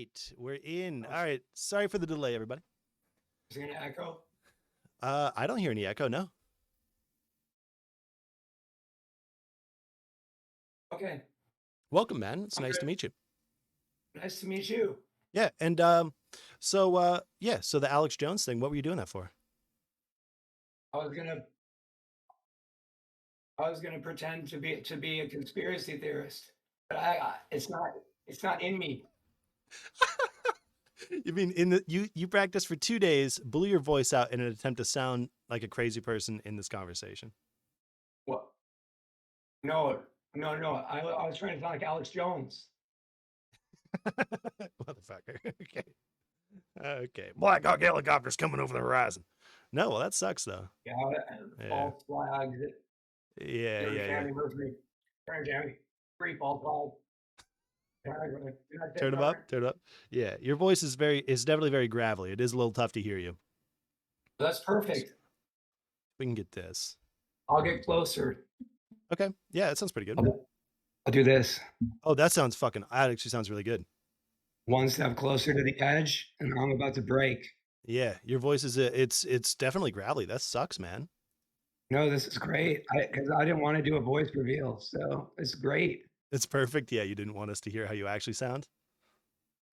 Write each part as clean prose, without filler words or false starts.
right, we're in. All right, sorry for the delay, everybody. Is it gonna echo? I don't hear any echo. No. Okay, Welcome, man. It's I'm nice to good. meet you. Nice to meet you. Yeah, and so the Alex Jones thing. What were you doing that for? I was gonna I was gonna pretend to be a conspiracy theorist, but it's not in me. You mean in the you practiced for 2 days, blew your voice out in an attempt to sound like a crazy person in this conversation? What? No, no, no. I was trying to sound like Alex Jones. Motherfucker. Okay. Okay. Black Hawk helicopters coming over the horizon. No, well that sucks though. Yeah, Yeah. false flags. Yeah. You Yeah. Yeah. understand me, Murphy? Trying to me. Free false flag. Did I say Turn them up. something? Turn it up. Yeah. Your voice is definitely very gravelly. It is a little tough to hear you. That's perfect. We can get this. I'll get closer. Okay. Yeah, that sounds pretty good. I'll do this. Oh, that actually sounds really good. One step closer to the edge, and I'm about to break. Yeah, your voice it's definitely gravelly. That sucks, man. No, this is great. Because I didn't want to do a voice reveal, so it's great. It's perfect. Yeah, you didn't want us to hear how you actually sound.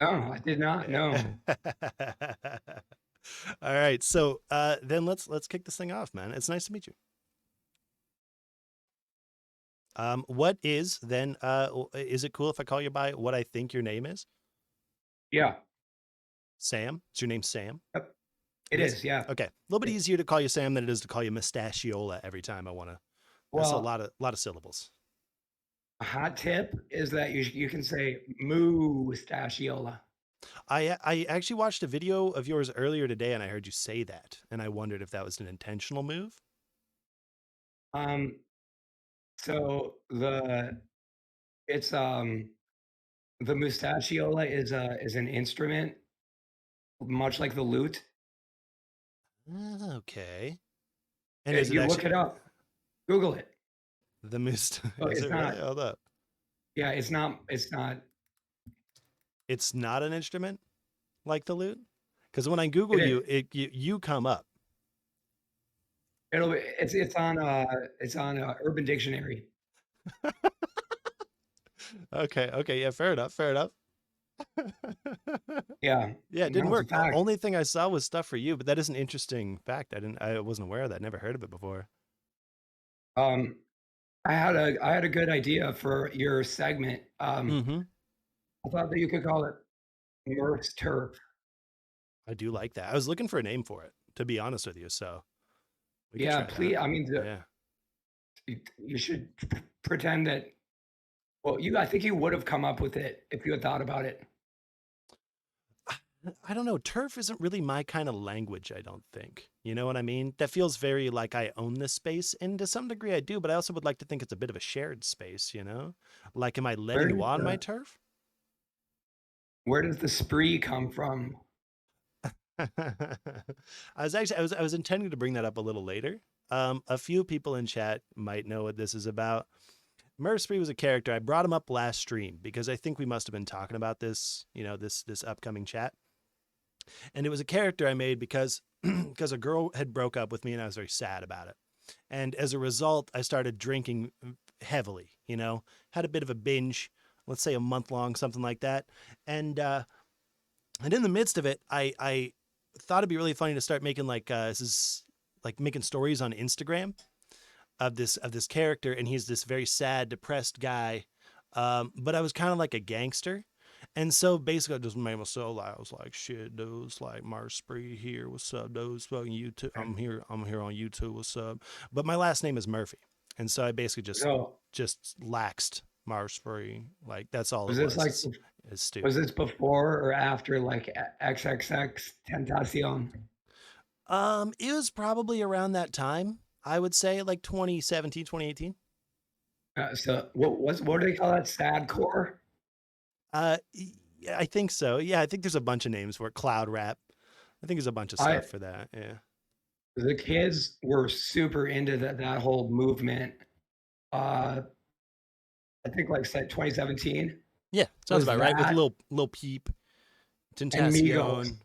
No, I did not. Yeah. No. All right. So then let's kick this thing off, man. It's nice to meet you. What is then is it cool if I call you by what I think your name is? Yeah. Sam? Is your name Sam? Yep. It is. Yeah. Okay. A little bit easier to call you Sam than it is to call you Mustachiola every time I want to. That's a Well, lot of syllables. a hot tip is that you can say Mustachiola. I actually watched a video of yours earlier today and I heard you say that and I wondered if that was an intentional move. Um. So it's the Mustachiola is an instrument, much like the lute. Okay. And is it You look actually it up. Google it. the mist? Oh, Is it's it really? not. Hold up. Yeah, it's not. It's not. It's not an instrument like the lute? Because when I Google It you, is. you come up. It's on Urban Dictionary. Okay, okay, yeah, fair enough, fair enough. Yeah, Yeah, it didn't no, it's a work. fact. Only thing I saw was stuff for you, but that is an interesting fact. I wasn't aware of that. Never heard of it before. Um, I had a good idea for your segment. Mm-hmm. I thought that you could call it Murph's Turf. I do like that. I was looking for a name for it, to be honest with you. So we could Yeah, try that. please. I mean, Yeah. you should pretend that. Well, I think you would have come up with it if you had thought about it. I don't know. Turf isn't really my kind of language, I don't think. You know what I mean? That feels very like I own this space. And to some degree I do, but I also would like to think it's a bit of a shared space, you know? Like, am I Where letting you does on my the turf? where does the spree come from? I was intending to bring that up a little later. A few people in chat might know what this is about. Murphspree was a character. I brought him up last stream because I think we must have been talking about this, you know, this upcoming chat. And it was a character I made because because a girl had broke up with me and I was very sad about it. And as a result, I started drinking heavily, you know, had a bit of a binge, let's say a month long, something like that. And in the midst of it, I thought it'd be really funny to start making this is like making stories on Instagram of this character, and he's this very sad, depressed guy. But I was kind of like a gangster. And so basically, I just made myself like I was like, "Shit, dudes, like Murphspree here. What's up, dudes? Fucking YouTube. I'm here. I'm here on YouTube. What's up?" But my last name is Murphy, and so I basically So just laxed Murphspree. Like that's all was it this was. like It's was stupid. this before or after like XXX Tentacion? It was probably around that time. I would say like 2017, 2018. So what do they call that? Sadcore? Yeah, I think so. Yeah, I think there's a bunch of names for it. Cloud rap. I think there's a bunch of I stuff for that. Yeah. The kids were super into that whole movement. Uh, I think like said 2017 Yeah, sounds was about right. With that. little Peep. and Migos. Tentacion.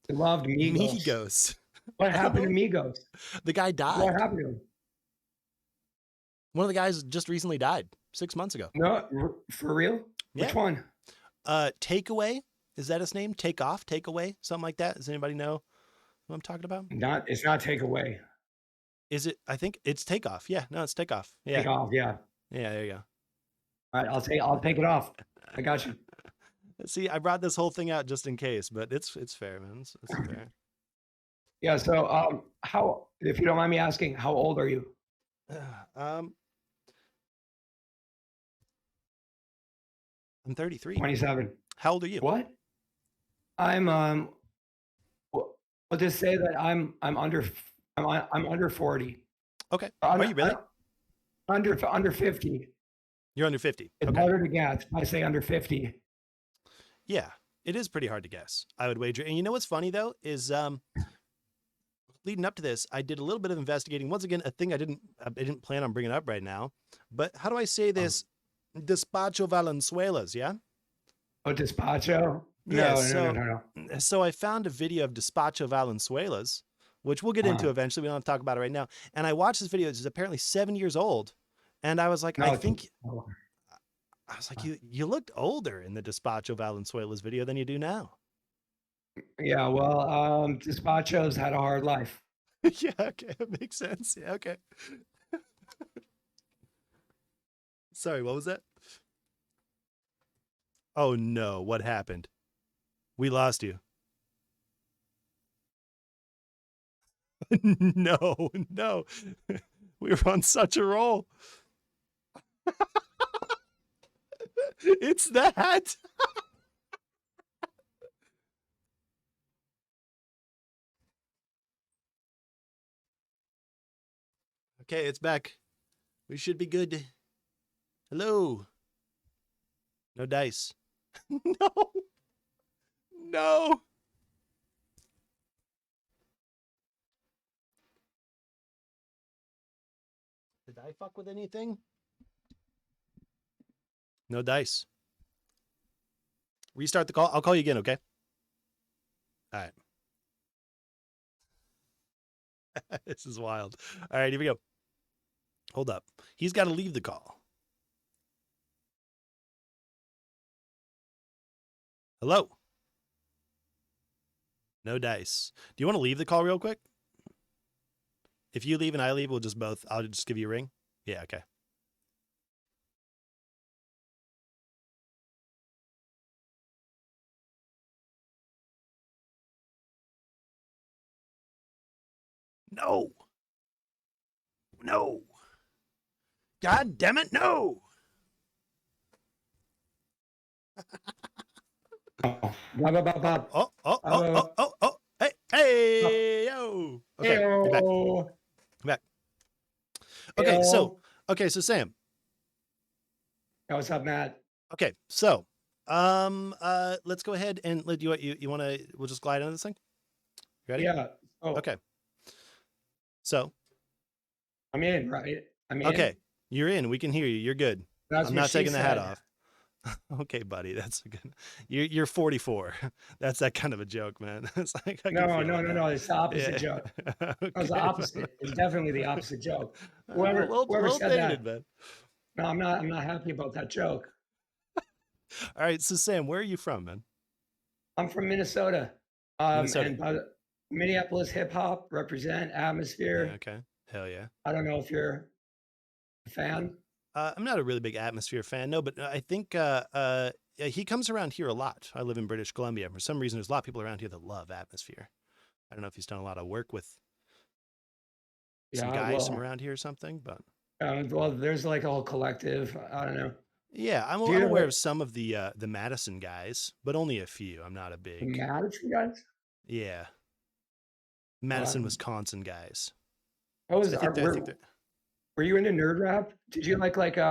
I loved Migos. Migos. What I don't happened to know. Migos? The guy What died. happened to him? One of the guys just recently died 6 months ago. No, for real? Yeah. Which one? Takeaway. Is that his name? Take off, takeaway, something like that. Does anybody know what I'm talking about? It's not Takeaway. Is it? I think it's takeoff. Yeah, no, it's takeoff. Yeah, Take off, yeah. yeah. There you go. All right, I'll take it off. I got you. See, I brought this whole thing out just in case, but it's fair, man. It's fair. Yeah. So, how, if you don't mind me asking, how old are you? I'm 33. 27. How old are you? What? I'm I'll just say that I'm under 40. Okay. Under, Are you really? under 50. You're under 50. It's Okay. harder to guess. I say under 50. Yeah, it is pretty hard to guess, I would wager. And you know what's funny though is leading up to this, I did a little bit of investigating. Once again, a thing I didn't plan on bringing up right now. But how do I say this? Despacho Valenzuelas, yeah? Oh, Despacho? Yeah, No. So I found a video of Despacho Valenzuelas, which we'll get into eventually. We don't have to talk about it right now. And I watched this video. It's apparently 7 years old. And I was like, I was like, you looked older in the Despacho Valenzuelas video than you do now. Yeah, well, Despacho's had a hard life. Yeah, okay, that makes sense. Yeah, okay. Sorry, what was that? Oh no, what happened? We lost you. No. We were on such a roll. It's that. Okay, it's back. We should be good. Hello. No dice. No. Did I fuck with anything? No dice. Restart the call. I'll call you again, okay? All right. This is wild. All right, here we go. Hold up. He's got to leave the call. Hello. No dice. Do you want to leave the call real quick? If you leave and I leave, I'll just give you a ring. Yeah, okay. No. God damn it, no. Oh. Hey, yo. Okay, you're back. You're back. Okay, so Sam. What's up, Matt? Okay, so let's go ahead and you want to, we'll just glide into this thing. You ready? Yeah. Oh. Okay. So I'm in, right? I'm in. Okay, you're in. We can hear you. You're good. That's I'm what not she taking the hat said. off. Okay, buddy, that's a good. You're 44. That's that kind of a joke, man. It's like No. It's the opposite joke. Okay. It's the opposite. It's definitely the opposite joke. Whoever Whoever said dated, that. man. No, I'm not happy about that joke. All right, so Sam, where are you from, man? I'm from Minnesota. Minnesota. And Minneapolis hip hop represent atmosphere. Yeah, okay. Hell yeah. I don't know if you're a fan. I'm not a really big Atmosphere fan, no, but I think he comes around here a lot. I live in British Columbia. For some reason, there's a lot of people around here that love Atmosphere. I don't know if he's done a lot of work with some guys from around here or something, but well, there's like a whole collective. I don't know. yeah, I'm aware of some of the Madison guys, but only a few. I'm not a big Madison guys. Yeah, Madison, Wisconsin guys. What was were you into nerd rap? Did you like A$AP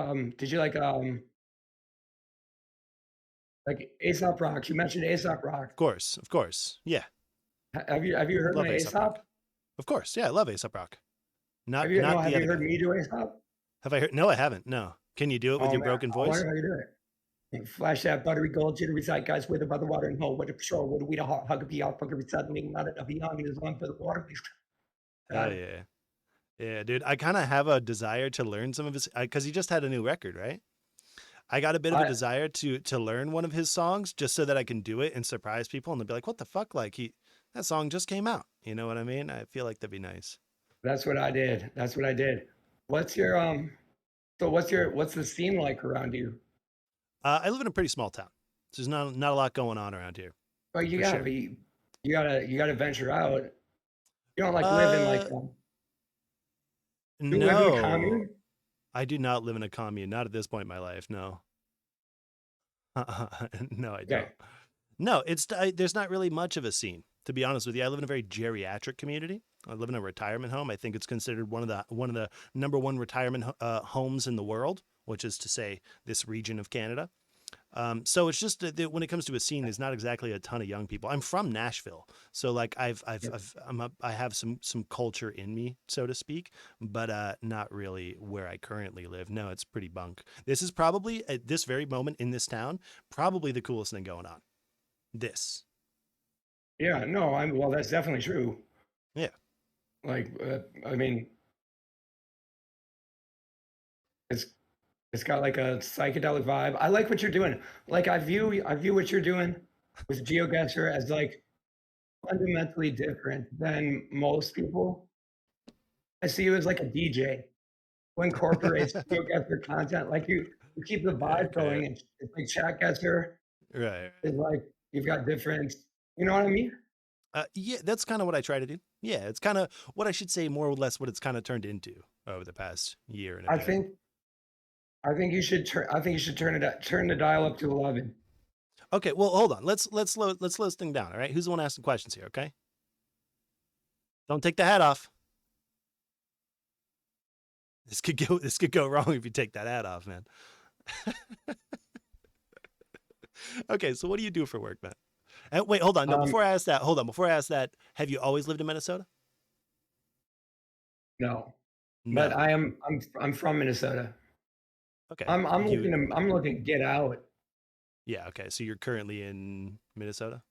Rock? You mentioned A$AP Rock. Of course. Yeah. Have you heard my A$AP? Of course. Yeah, I love A$AP Rock. Have you heard me do A$AP? Have I heard? No, I haven't. No. Can you do it with your broken voice? I wonder how you do it. Flash that buttery gold, jittery zeitgeist with above the water and hole, with a patrol, with a weed, a hot hug, a pee, off, hugger, suddenly, not enough young, and his lung for the water. Oh Got it. yeah. Yeah, dude. I kind of have a desire to learn some of his because he just had a new record, right? I got a bit of a I desire to learn one of his songs just so that I can do it and surprise people and they'll be like, "What the fuck? Like that song just came out." You know what I mean? I feel like that'd be nice. That's what I did. That's what I did. What's your so what's the scene like around you? I live in a pretty small town. So there's not a lot going on around here, Well, for sure. you gotta venture out. You don't like live in like Uh, you live in a no, commune? I do not live in a commune. Not at this point in my life. No, no, I Okay. don't. No, there's not really much of a scene, to be honest with you. I live in a very geriatric community. I live in a retirement home. I think it's considered one of the number one retirement homes in the world, which is to say this region of Canada. So it's just that when it comes to a scene, there's not exactly a ton of young people. I'm from Nashville, so like I have some culture in me, so to speak, but not really where I currently live. No, it's pretty bunk. This is probably at this very moment in this town, probably the coolest thing going on. This, Yeah, no, I'm well, that's definitely true. yeah, Like, I mean, it's it's got like a psychedelic vibe. I like what you're doing. Like, I view what you're doing with GeoGuessr as like fundamentally different than most people. I see you as like a DJ who incorporates GeoGuessr content. Like you keep the vibe okay, going, and it's like ChatGuessr right. is like you've got different. You know what I mean? Yeah, that's kind of what I try to do. Yeah, it's kind of what I should say, more or less, what it's kind of turned into over the past year and a I bit. think I think you should turn. I think you should turn the dial up to 11. Okay, well, hold on. Let's slow this thing down. All right, who's the one asking questions here? Okay, don't take the hat off. This could go wrong if you take that hat off, man. Okay, so what do you do for work, man? And wait, hold on. No, Um, before I ask that, hold on. Before I ask that, have you always lived in Minnesota? no, but No. I'm from Minnesota. Okay. I'm looking to get out. Yeah. Okay. So you're currently in Minnesota.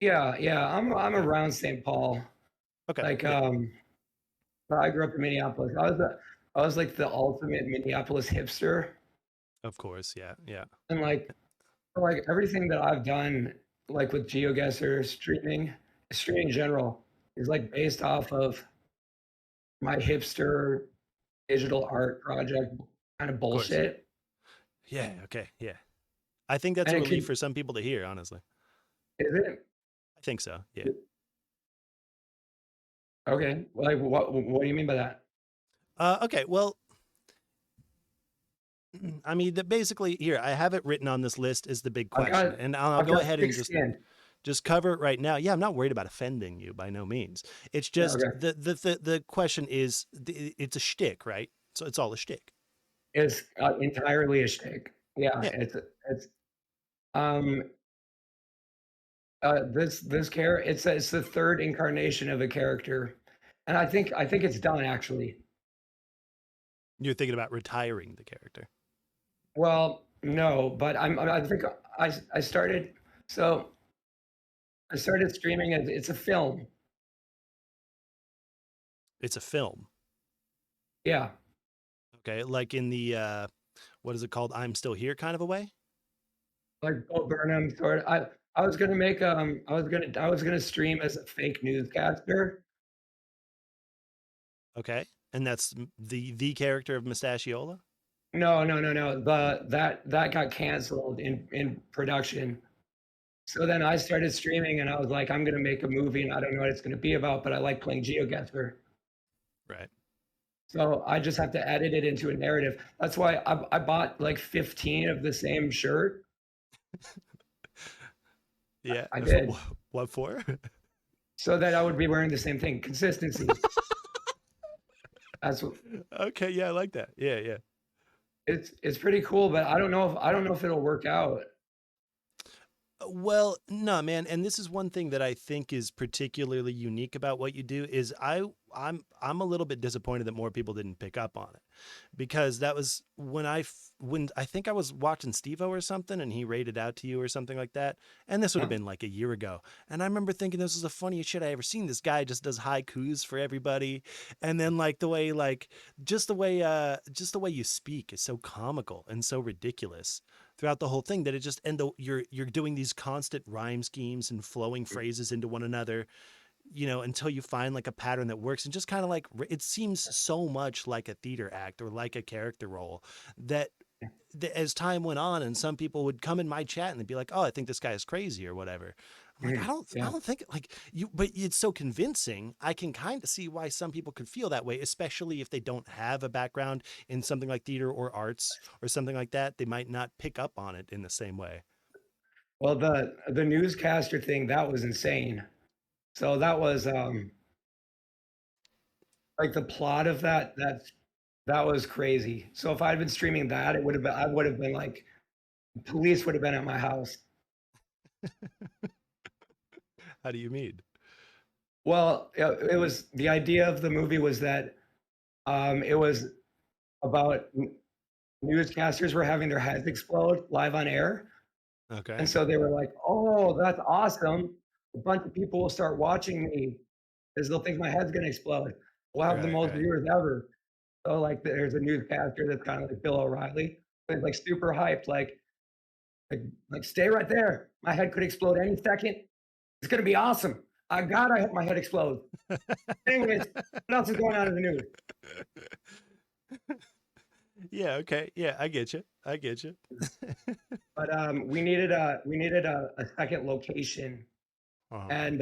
Yeah, yeah. I'm Okay. around St. Paul. Okay. Like Yeah. but I grew up in Minneapolis. I was like the ultimate Minneapolis hipster, Of course. Yeah. Yeah. and like everything that I've done, like with GeoGuessr streaming in general, is like based off of my hipster digital art project kind of Of course. bullshit, Yeah. Okay. Yeah. I think that's and a it relief can for some people to hear. Honestly, is it I think so. Yeah. okay? Like what do you mean by that? Okay. Well, I mean, basically, here I have it written on this list as the big I've got question, and I'll I've go got ahead thick and skin. just cover it right now. Yeah, I'm not worried about offending you by no means. It's Yeah, just okay. the question is it's a shtick, right? So it's all a shtick. It's entirely a shtick. Yeah, Yeah. it's um this it's the third incarnation of a character, and I think it's done actually. You're thinking about retiring the character. Well, no, but I think I started so I started streaming it. It's a film. It's a film. Yeah, Okay. Like in the what is it called? I'm Still Here kind of a way. like Bo Burnham sort of. I was gonna make I was gonna stream as a fake newscaster. Okay. And that's the character of Mustachiola. No, no, no, no. That got canceled in production. So then I started streaming and I was like, I'm gonna make a movie and I don't know what it's gonna be about, but I like playing GeoGuessr. Right. So I just have to edit it into a narrative. That's why I bought like 15 of the same shirt. Yeah. I did. What for? So that I would be wearing the same thing. Consistency. That's what Okay. Yeah, I like that. Yeah. Yeah. it's pretty cool, but I don't know if it'll work out. Well, no, man, and this is one thing that I think is particularly unique about what you do is I'm a little bit disappointed that more people didn't pick up on it because that was when I think I was watching Steve-O or something and he rated out to you or something like that, and this would have Huh? been like a year ago, and I remember thinking this was the funniest shit I ever seen. This guy just does haikus for everybody, and then like the way like just the way you speak is so comical and so ridiculous throughout the whole thing that it just you're doing these constant rhyme schemes and flowing phrases into one another, until you find like a pattern that works and just kind of like it seems so much like a theater act or like a character role that as time went on and some people would come in my chat and they'd be like, "Oh, I think this guy is crazy" or whatever. I'm like, I Yeah. don't think like you, but it's so convincing. I can kind of see why some people could feel that way, especially if they don't have a background in something like theater or arts or something like that. They might not pick up on it in the same way. Well, the newscaster thing, that was insane. So that was, like, the plot of that was crazy. So if I'd been streaming that, I would have been like, police would have been at my house. How do you mean? Well, it was the idea of the movie was that, it was about newscasters were having their heads explode live on air, and Okay. so they were like, "Oh, that's awesome. A bunch of people will start watching me because 'cause they'll think my head's gonna explode. We'll have the Right, most right. viewers ever." So, like, there's a newscaster that's kinda like Bill O'Reilly, but, like, super hyped, like like, "Stay right there. My head could explode any second. It's gonna be awesome. God, I hope my head explodes." Anyways, what else is going on in the news? Yeah, okay. Yeah, I get you. I get you. But, we needed a second location, Uh-huh. and,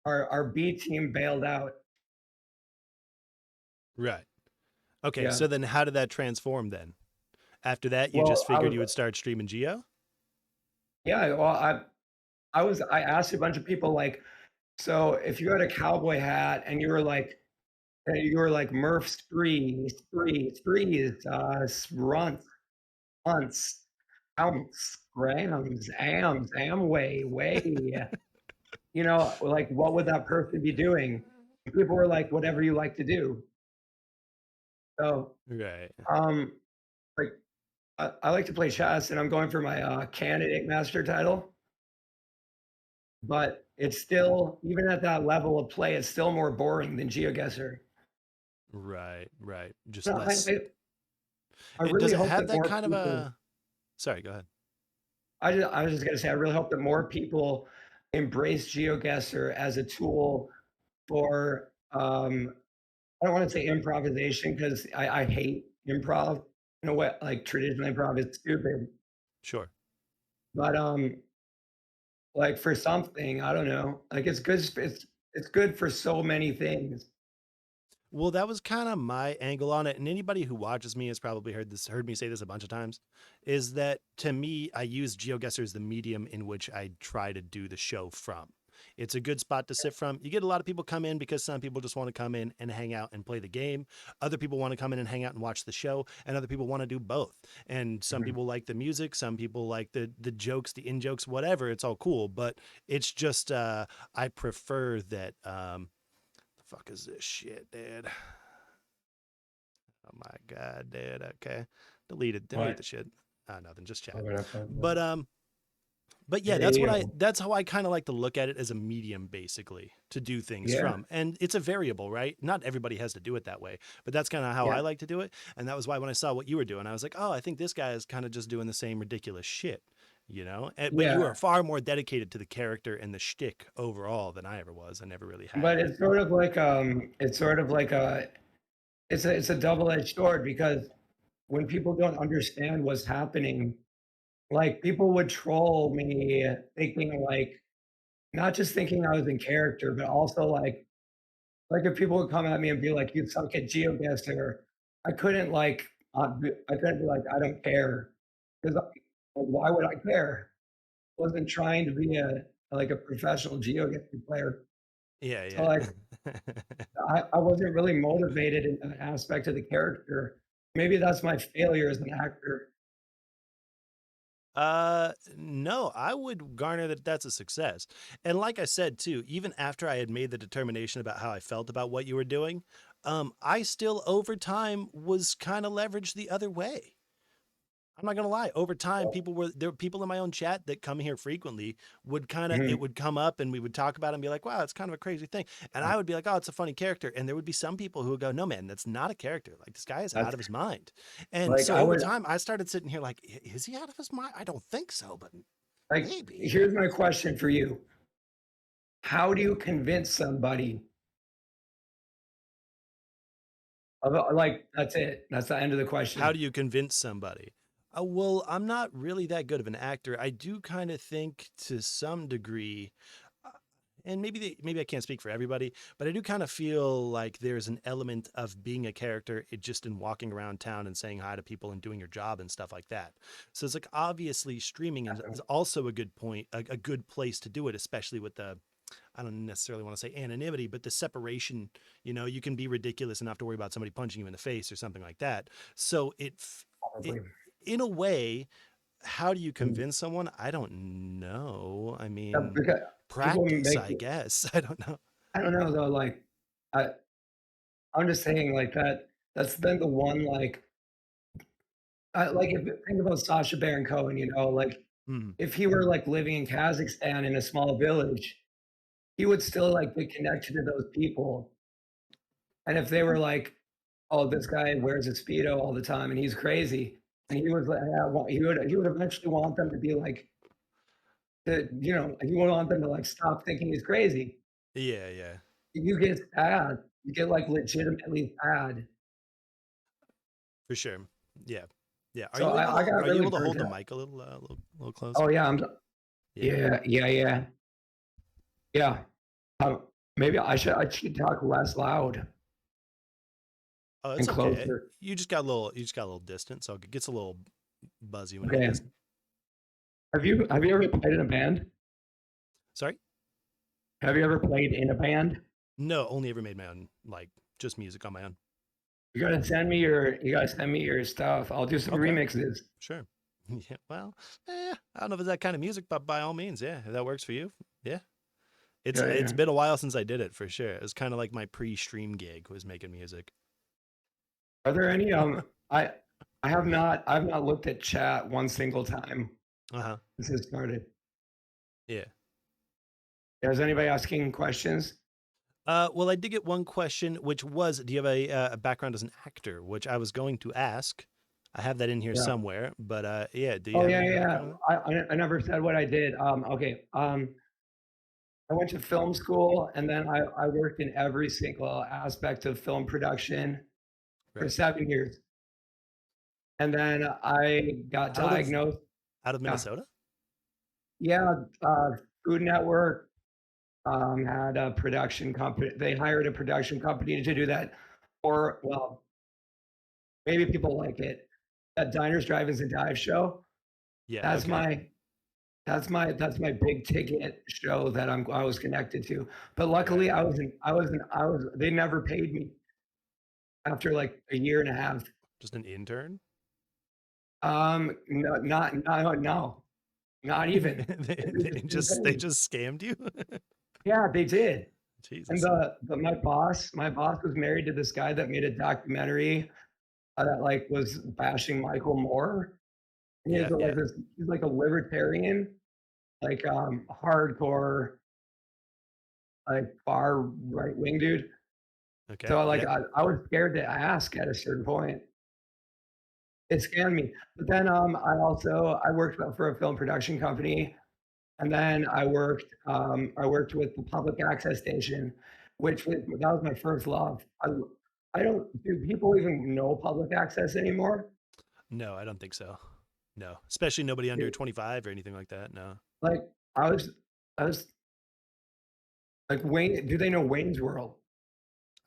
our B team bailed out. Right. Okay, Yeah. so then how did that transform then? After that, you just Well, figured you would start streaming Geo? yeah, well, I asked a bunch of people, like, so if you had a cowboy hat and you were like Spree is, runts, ounce, grams, ams, Amway, way, like, what would that person be doing? People were like, "Whatever you like to do." So, Right. um, like, I like to play chess, and I'm going for my, candidate master title, but it's still even at that level of play, it's still more boring than GeoGuessr. Right, right. Just No, less. I It really does it hope have that that more kind of people a Sorry, go ahead. I was just gonna say, I really hope that more people embrace GeoGuessr as a tool for, I don't wanna say improvisation because I hate improv in a way, like, traditional improv is stupid, Sure. but, like, for something, I don't know, like, it's good for so many things. Well, that was kind of my angle on it, and anybody who watches me has probably heard me say this a bunch of times, is that to me, I use GeoGuessr as the medium in which I try to do the show from. It's a good spot to sit from. You get a lot of people come in because some people just want to come in and hang out and play the game. Other people want to come in and hang out and watch the show, and other people want to do both. And some Mhm. people like the music, some people like the jokes, the in jokes, whatever. It's all cool, but it's just I prefer that. The fuck is this shit, dude? Oh my god, dude. Okay, delete the What? shit. Nothing, just Oh, chat. what up, But yeah, Hey, that's how I kind of like to look at it as a medium, basically, to do things yeah, from. And it's a variable, right? Not everybody has to do it that way, but that's kind of how I yeah, like to do it. And that was why when I saw what you were doing, I was like, oh, I think this guy is kind of just doing the same ridiculous shit, but you are yeah, far more dedicated to the character and the shtick overall than I ever was. I never really had but been. it's sort of like it's a double-edged sword because when people don't understand what's happening, like, people would troll me thinking, like not just thinking I was in character, but also, like, if people would come at me and be like, "You suck at GeoGuessr," I couldn't, I couldn't be like, "I don't care," 'cause, why would I care? I wasn't trying to be like, a professional GeoGuessr player. Yeah, So, yeah. like, I wasn't really motivated in that aspect of the character. Maybe that's my failure as an actor. No, I would garner that that's a success. And like I said too, even after I had made the determination about how I felt about what you were doing, I still over time was kind of leveraged the other way. I'm not gonna lie. Over time, there were people in my own chat that come here frequently would kind of it Mhm. would come up and we would talk about it and be like, wow, it's kind of a crazy thing. And I would be like, oh, it's a funny character. And there would be some people who would go, no, man, that's not a character. Like this guy is out That's of his mind. And like so I over would time, I started sitting here like, is he out of his mind? I don't think so, but like maybe. here's my question for you. How do you convince somebody of like that's it. That's the end of the How question. do you convince somebody? Well, I'm not really that good of an actor. I do kind of think to some degree, uh, and maybe I can't speak for everybody, but I do kind of feel like there's an element of being a character just in walking around town and saying hi to people and doing your job and stuff like that. So it's like obviously streaming is also a good point, a good place to do it, especially with the I don't necessarily want to say anonymity, but the separation, you can be ridiculous and not have to worry about somebody punching you in the face or something like that. So it Probably. in a way, how do you Mm. convince someone? I don't know. I Yeah, mean, because people practice, make I guess. I don't know. I don't know though, like I I'm just saying like that's been the one like if you think about Sacha Baron Cohen, like Hmm. if he were like living in Kazakhstan in a small village, he would still like be connected to those people. And if they were like, "Oh, this guy wears a Speedo all the time and he's crazy," and he was like, yeah, well, he would eventually want them to be like, he would want them to like stop thinking he's crazy. Yeah, yeah, You get sad. You get like legitimately sad. for sure. Yeah, yeah. Are So you able I to got are you really able to burnt hold the out. mic a little Oh closer? yeah, Yeah. yeah. Yeah. Um, maybe I should talk less loud Oh, it's and okay. closer. You just got a little distance, so it gets a little buzzy when it Okay. does. Have you ever played in a band? Sorry. Have you ever played in a band? No, only ever made my own, like just music on my own. You gotta send me your stuff. I'll do some Okay, remixes. sure. Yeah, well, I don't know if it's that kind of music, but by all means, yeah, if that works for you, yeah. It's Yeah, it's yeah. been a while since I did it for sure. It was kind of like my pre-stream gig was making music. Are there any I I've not looked at chat one single time Uh-huh. since it started. Yeah. Is anybody asking questions? Well, I did get one question, which was, do you have a background as an actor? Which I was going to ask. I have that in here Yeah. somewhere, but yeah, do you Oh have yeah, any yeah. background in that? I never said what I did. Okay. I went to film school and then I worked in every single aspect of film production for Right. 7 years. And then I got Out of diagnosed. out of Yeah. Minnesota? Yeah. Food Network had a production company. They hired a production company to do that. Or, well, maybe people like it. That Diners, Drive-Ins, and Dive show. Yeah. That's Okay. my that's my big ticket show that I was connected to. But luckily, Right. they never paid me after like a year and a half. Just an intern? No, no, not even. they, They they just didn't just pay they me. just scammed you? Yeah, they did. And Jesus. my boss was married to this guy that made a documentary that like was bashing Michael Moore. And Yeah. Yeah. he's like a libertarian, like hardcore, like far right wing dude. Okay. So like Yeah. I was scared to ask at a certain point. It scammed me. But then I worked for a film production company, and then I worked with the public access station, that was my first love. I don't do people even know public access anymore? No, I don't think so. No, especially nobody under 25 or anything like that. No. Like I was like Wayne. Do they know Wayne's World?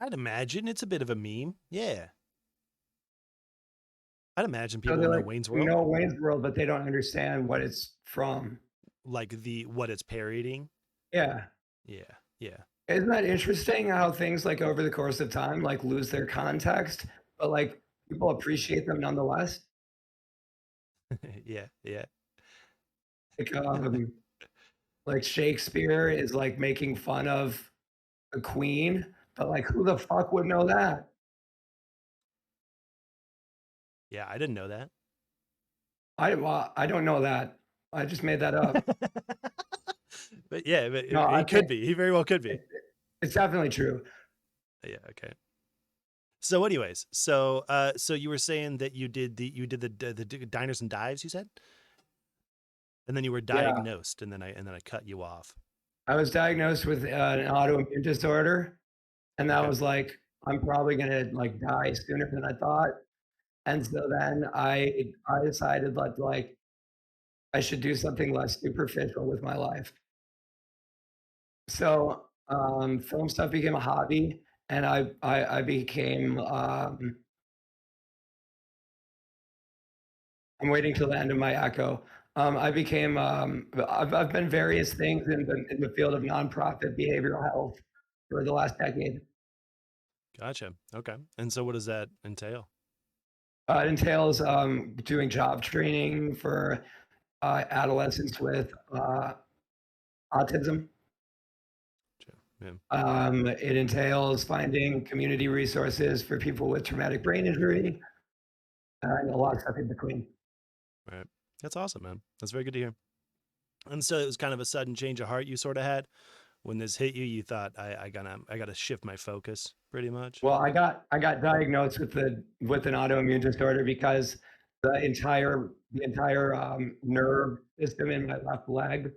I'd imagine it's a bit of a meme. Yeah. I'd imagine So people they will know like Wayne's World, know Wayne's World, but they don't understand what it's from. like the what it's parodying. Yeah. Yeah. Yeah. Isn't that interesting how things like over the course of time like lose their context, but like people appreciate them nonetheless? Yeah. Yeah. like, like Shakespeare is like making fun of the queen, but like who the fuck would know that? Yeah, I didn't know that. I don't know that. I just made that up. But yeah, but No, I he could think be. He very well could be. it, it's definitely true. Yeah, okay. So anyways, so you were saying that you did the diners and dives, you said? And then you were Yeah, diagnosed and then I cut you off. I was diagnosed with an autoimmune disorder, and that Okay. was like, I'm probably gonna like die sooner than I thought. And so then I decided that like I should do something less superficial with my life. So film stuff became a hobby, and I became I'm waiting till the end of my echo. I became I've been various things in the field of nonprofit behavioral health for the last decade. Gotcha. Okay. And so what does that entail? It entails doing job training for adolescents with autism. Gotcha. Yeah. It entails finding community resources for people with traumatic brain injury and a lot of stuff in between. Right. That's awesome, man. That's very good to hear. And so it was kind of a sudden change of heart you sort of had when this hit you. You thought I gotta shift my focus pretty much. Well, I got diagnosed with an autoimmune disorder because the entire nerve system in my left leg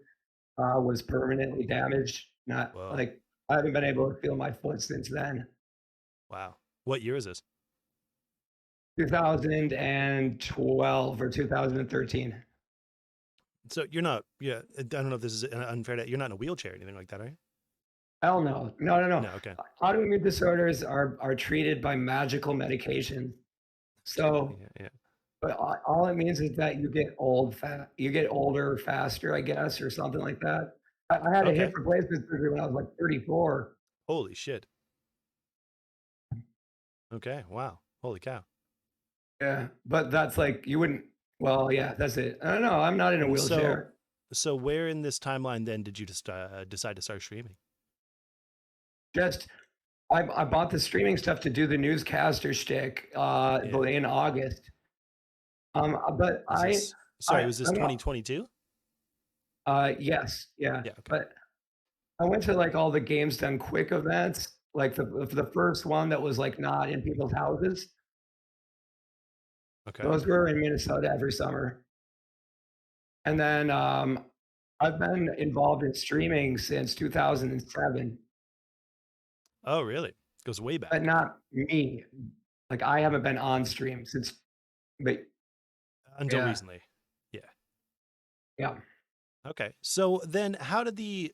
was permanently damaged. Not Whoa. like I haven't been able to feel my foot since then. Wow. What year is this? 2012 or 2013. So you're not. Yeah. I don't know if this is unfair. You're not in a wheelchair or anything like that, right? Hell no, no, no, no. No. Okay. Autoimmune disorders are treated by magical medication. Okay. So, Yeah. Yeah. but all it means is that you get older faster, I guess, or something like that. I had a hip Okay. replacement surgery when I was like 34. Holy shit. Okay. Wow. Holy cow. Yeah, but that's like you wouldn't. Well, yeah, that's it. I don't know. I'm not in a And so, wheelchair. so where in this timeline then did you just decide to start streaming? Just I bought the streaming stuff to do the newscaster shtick Yeah. in August. But Was this? Sorry, was this I'm not. 2022? Yes, yeah. Yeah. Okay. But I went to like all the Games Done Quick events, like the first one that was like not in people's houses. Okay. Those were in Minnesota every summer. And then I've been involved in streaming since 2007, Oh, really? Goes way but back. not me. Like I haven't been on stream since, but Until yeah, recently. Yeah. yeah. Okay. So then how did the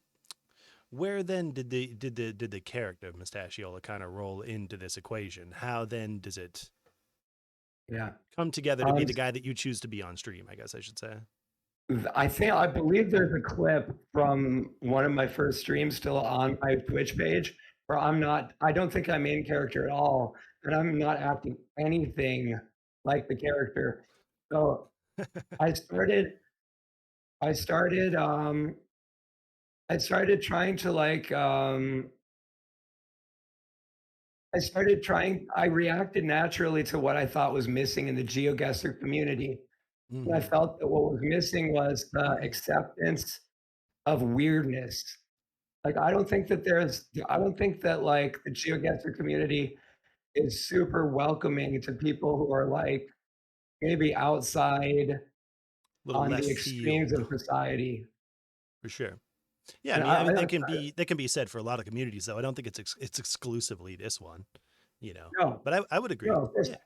where then did the character of Mustachiola kind of roll into this equation? How then does it Yeah. come together to be Um, the guy that you choose to be on stream, I guess I should say. I believe there's a clip from one of my first streams still on my Twitch page where I don't think I'm in character at all, and I'm not acting anything like the character. So I started, I started, I started trying to I reacted naturally to what I thought was missing in the GeoGuessr community. And I Mhm. felt that what was missing was the acceptance of weirdness. Like, I don't think that like the GeoGuessr community is super welcoming to people who are like maybe outside Little on the left extremes of field society. for sure. Yeah, And I mean I that can be said for a lot of communities though. I don't think it's exclusively this one, you know. no, But I would agree. no, of course, Yeah.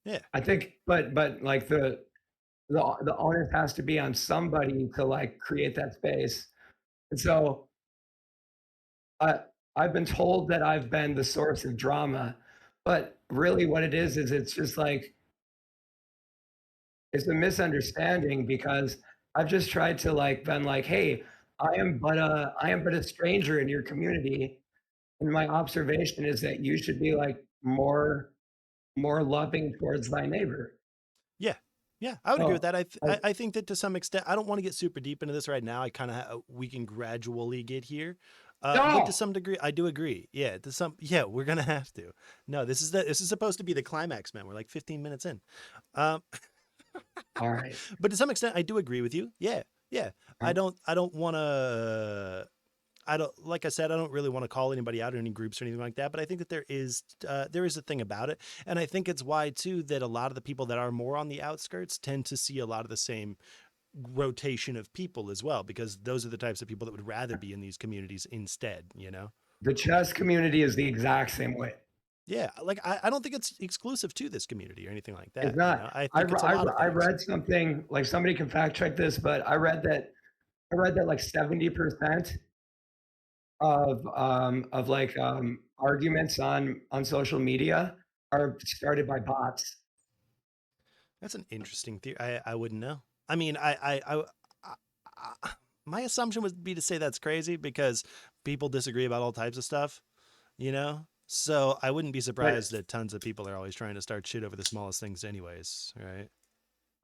Yeah. I think, but like the onus has to be on somebody to like create that space. And so I I've been told that I've been the source of drama, but really what it is it's just like it's a misunderstanding because I've just tried to like been like, hey, I am but a stranger in your community. And my observation is that you should be like more loving towards thy neighbor. Yeah. Yeah, I would agree with Oh, that. I, I think that to some extent, I don't want to get super deep into this right now. I kind of we can gradually get here, but to no. some degree, I do agree. Yeah, to some, yeah, we're gonna have to. No, this is supposed to be the climax, man. We're like 15 minutes in, um, All right. but to some extent, I do agree with you. Yeah, yeah. I don't want to. I don't, like I said, I don't really want to call anybody out in any groups or anything like that, but I think that there is a thing about it. And I think it's why too, that a lot of the people that are more on the outskirts tend to see a lot of the same rotation of people as well, because those are the types of people that would rather be in these communities instead, you know? The chess community is the exact same way. Yeah. Like, I don't think it's exclusive to this community or anything like It's that. You not. know, I think it's a lot of I things. read something like somebody can fact check this, but I read that like 70% of like arguments on social media are started by bots. That's an interesting theory. I wouldn't know. I mean, my assumption would be to say that's crazy because people disagree about all types of stuff, you know? So I wouldn't be But surprised that tons of people are always trying to start shit over the smallest things anyways, right?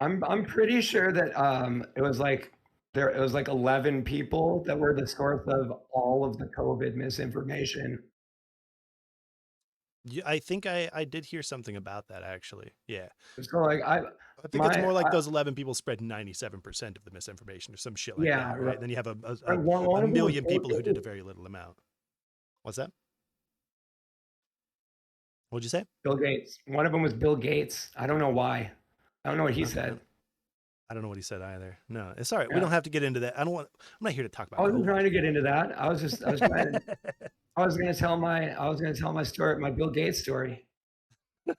I'm pretty sure that it was like there it was like 11 people that were the source of all of the COVID misinformation. I think I did hear something about that actually. Yeah. So like I think it's my more like those 11 people spread 97% of the misinformation or some shit like yeah, that, right? And then you have a one of them was million Bill people who did a Gates. very little amount. What's that? What'd you say? Bill Gates. One of them was Bill Gates. I don't know why. I don't know what he Okay. said. I don't know what he said either. No, it's all right. We Yeah. don't have to get into that. I don't want. I'm not here to talk I about wasn't COVID. trying to get into that. I was trying I was gonna tell my story, my Bill Gates story. No,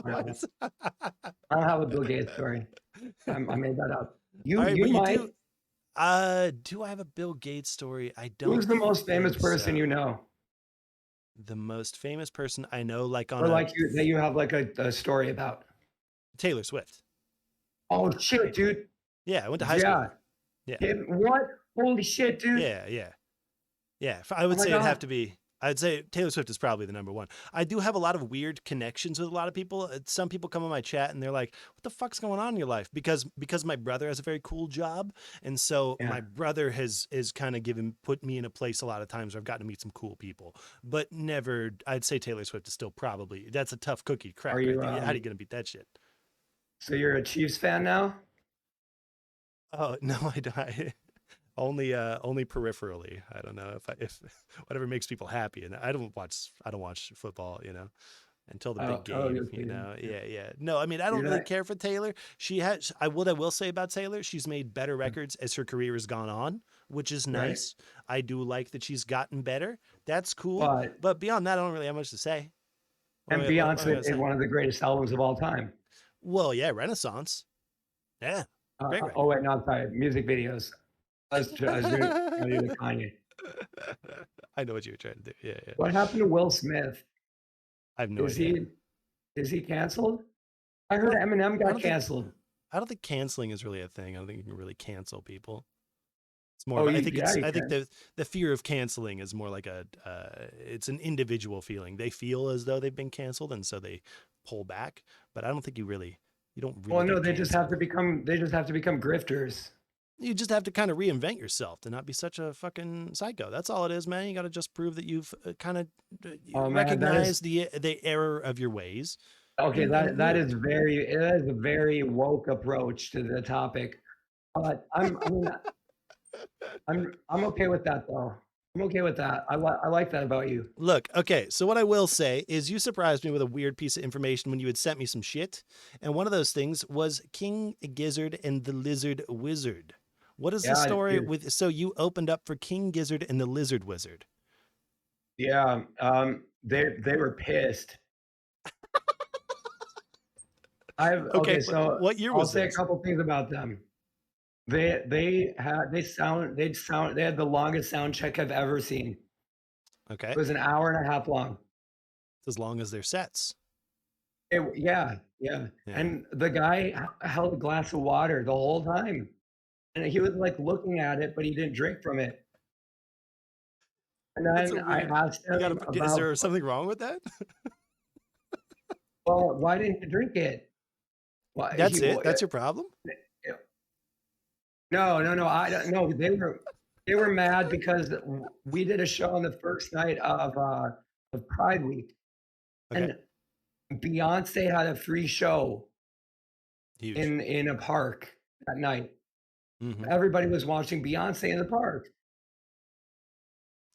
I don't all I don't have a Bill Gates story. I made that up. right, You but you might. do. Do I have a Bill Gates story? I Who's don't the most famous think person you so. know? The most famous person I know, like on Or a like you that you have like a story about? Taylor Swift. Oh shit, dude. Yeah, I went to high school with Yeah. her. Yeah, What? Holy shit, dude. yeah, yeah. Yeah, I Oh would my say it'd have god. to be. I'd say Taylor Swift is probably the number one. I do have a lot of weird connections with a lot of people. Some people come on my chat and they're like, "What the fuck's going on in your life?" Because my brother has a very cool job, and so Yeah. my brother has kind of given put me in a place a lot of times where I've gotten to meet some cool people, but never. I'd say Taylor Swift is still probably that's a tough cookie to Are crack, right? you How are you gonna beat that shit? so you're a Chiefs fan now? Oh no, I don't. Only peripherally. I don't know if whatever makes people happy, and I don't watch football, you know, until the big game, You're you kidding. know. Yeah. Yeah, yeah. No, I mean I You're don't really not care for Taylor. She has I will say about Taylor, she's made better records as her career has gone on, which is right. nice. I do like that she's gotten better. That's cool. But But beyond that, I don't really have much to say. and What am I Beyonce gonna made say? one of the greatest albums of all time. Well, yeah, Renaissance. Yeah, great Oh record. wait, no, I'm sorry. Music videos. I was doing trying to do the Kanye. I know what you were trying to do. Yeah, yeah. What happened to Will Smith? I have no Is idea. he is he canceled? I I heard don't. Eminem I got don't think. canceled. I don't think canceling is really a thing. I don't think you can really cancel people. It's more Oh, of you, yeah, you I think can. the fear of canceling is more like a it's an individual feeling. They feel as though they've been canceled and so they pull back, but I don't think you don't really Well, no, get canceled. they just have to become grifters. You just have to kind of reinvent yourself to not be such a fucking psycho. That's all it is, man. You got to just prove that you've kind of Oh man, that is recognized the error of your ways okay. and That is moved. very it is a very woke approach to the topic. But I mean, I'm okay with that though. I'm okay with that. I like that about you. Look, okay, so what I will say is you surprised me with a weird piece of information when you had sent me some shit. And one of those things was King Gizzard and the Lizard Wizard. What is the Yeah, story dude. with so you opened up for King Gizzard and the Lizard Wizard? Yeah. They were pissed. I've Okay, okay. So what year I'll was say a this? couple things about them. They had the longest sound check I've ever seen. It Okay. was an hour and a half long. It's as long as their sets. Yeah, yeah. Yeah. And the guy held a glass of water the whole time, and he was like looking at it, but he didn't drink from it. And That's a then I weird asked you him gotta is about, there something wrong with that? well, why didn't you drink it? Well, That's it? That's your problem? no, no, no. I don't no. They were mad because we did a show on the first night of Pride Week, Okay. and Beyonce had a free show Huge. in a park that night. Mm-hmm. Everybody was watching Beyonce in the park,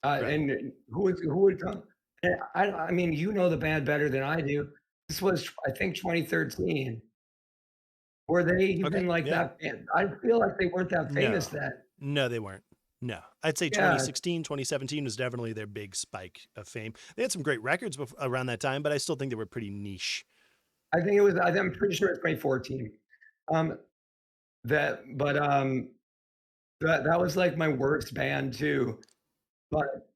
Right. and who would come? And I mean, you know the band better than I do. This was, I think, 2013. Were they Okay. even like Yeah. that? I feel like they weren't that famous No. then. No, they weren't. No. I'd say Yeah, 2016, 2017 was definitely their big spike of fame. They had some great records around that time, but I still think they were pretty niche. I think it was. I'm pretty sure it's 2014. Um, that, but that was like my worst band too. But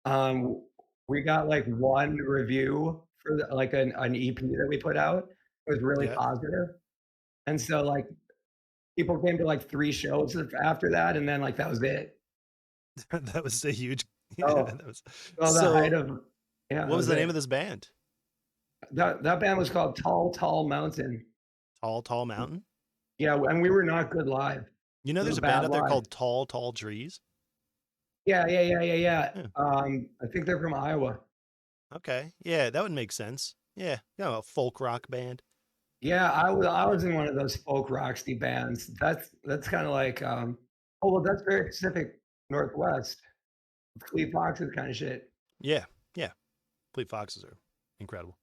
um, we got like one review for like an EP that we put out. It was really Yeah. positive, and so like people came to like 3 shows after that, and then like that was it. That was a huge yeah, Oh, that was well, the height so of yeah, what that was was the name it. of this band? That band was called Tall Tall Mountain. Tall Tall Mountain? Yeah, and we were not good live. You know We there's were a band bad out there live. called Tall Tall Trees? Yeah, yeah, yeah, yeah, yeah. Yeah. I think they're from Iowa. Okay. Yeah, that would make sense. Yeah. You know, a folk rock band. Yeah, I was in one of those folk rocksy bands. That's kinda like, oh, well, that's very Pacific Northwest, Fleet Foxes kinda shit. Yeah. Yeah. Fleet Foxes are incredible.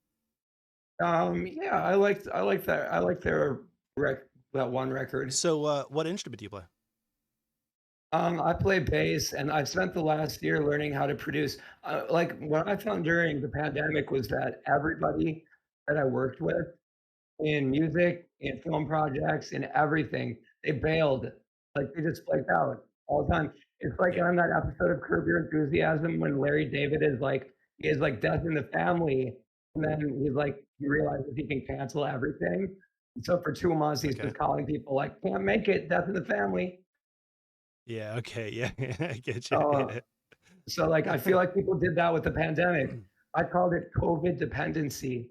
Yeah, I liked their that one record. So what instrument do you play? I play bass, and I've spent the last year learning how to produce. Like, what I found during the pandemic was that everybody that I worked with in music, in film projects, in everything, they bailed. Like, they just flaked out all the time. It's like Yeah. on that episode of Curb Your Enthusiasm when Larry David is like, he has like death in the family, and then he's like, he realizes he can cancel everything. And so for 2 months, he's Okay. just calling people like, can't make it, death in the family. Yeah, okay. Yeah. I get you. Uh, Yeah. So, like, I feel like people did that with the pandemic. I called it COVID dependency.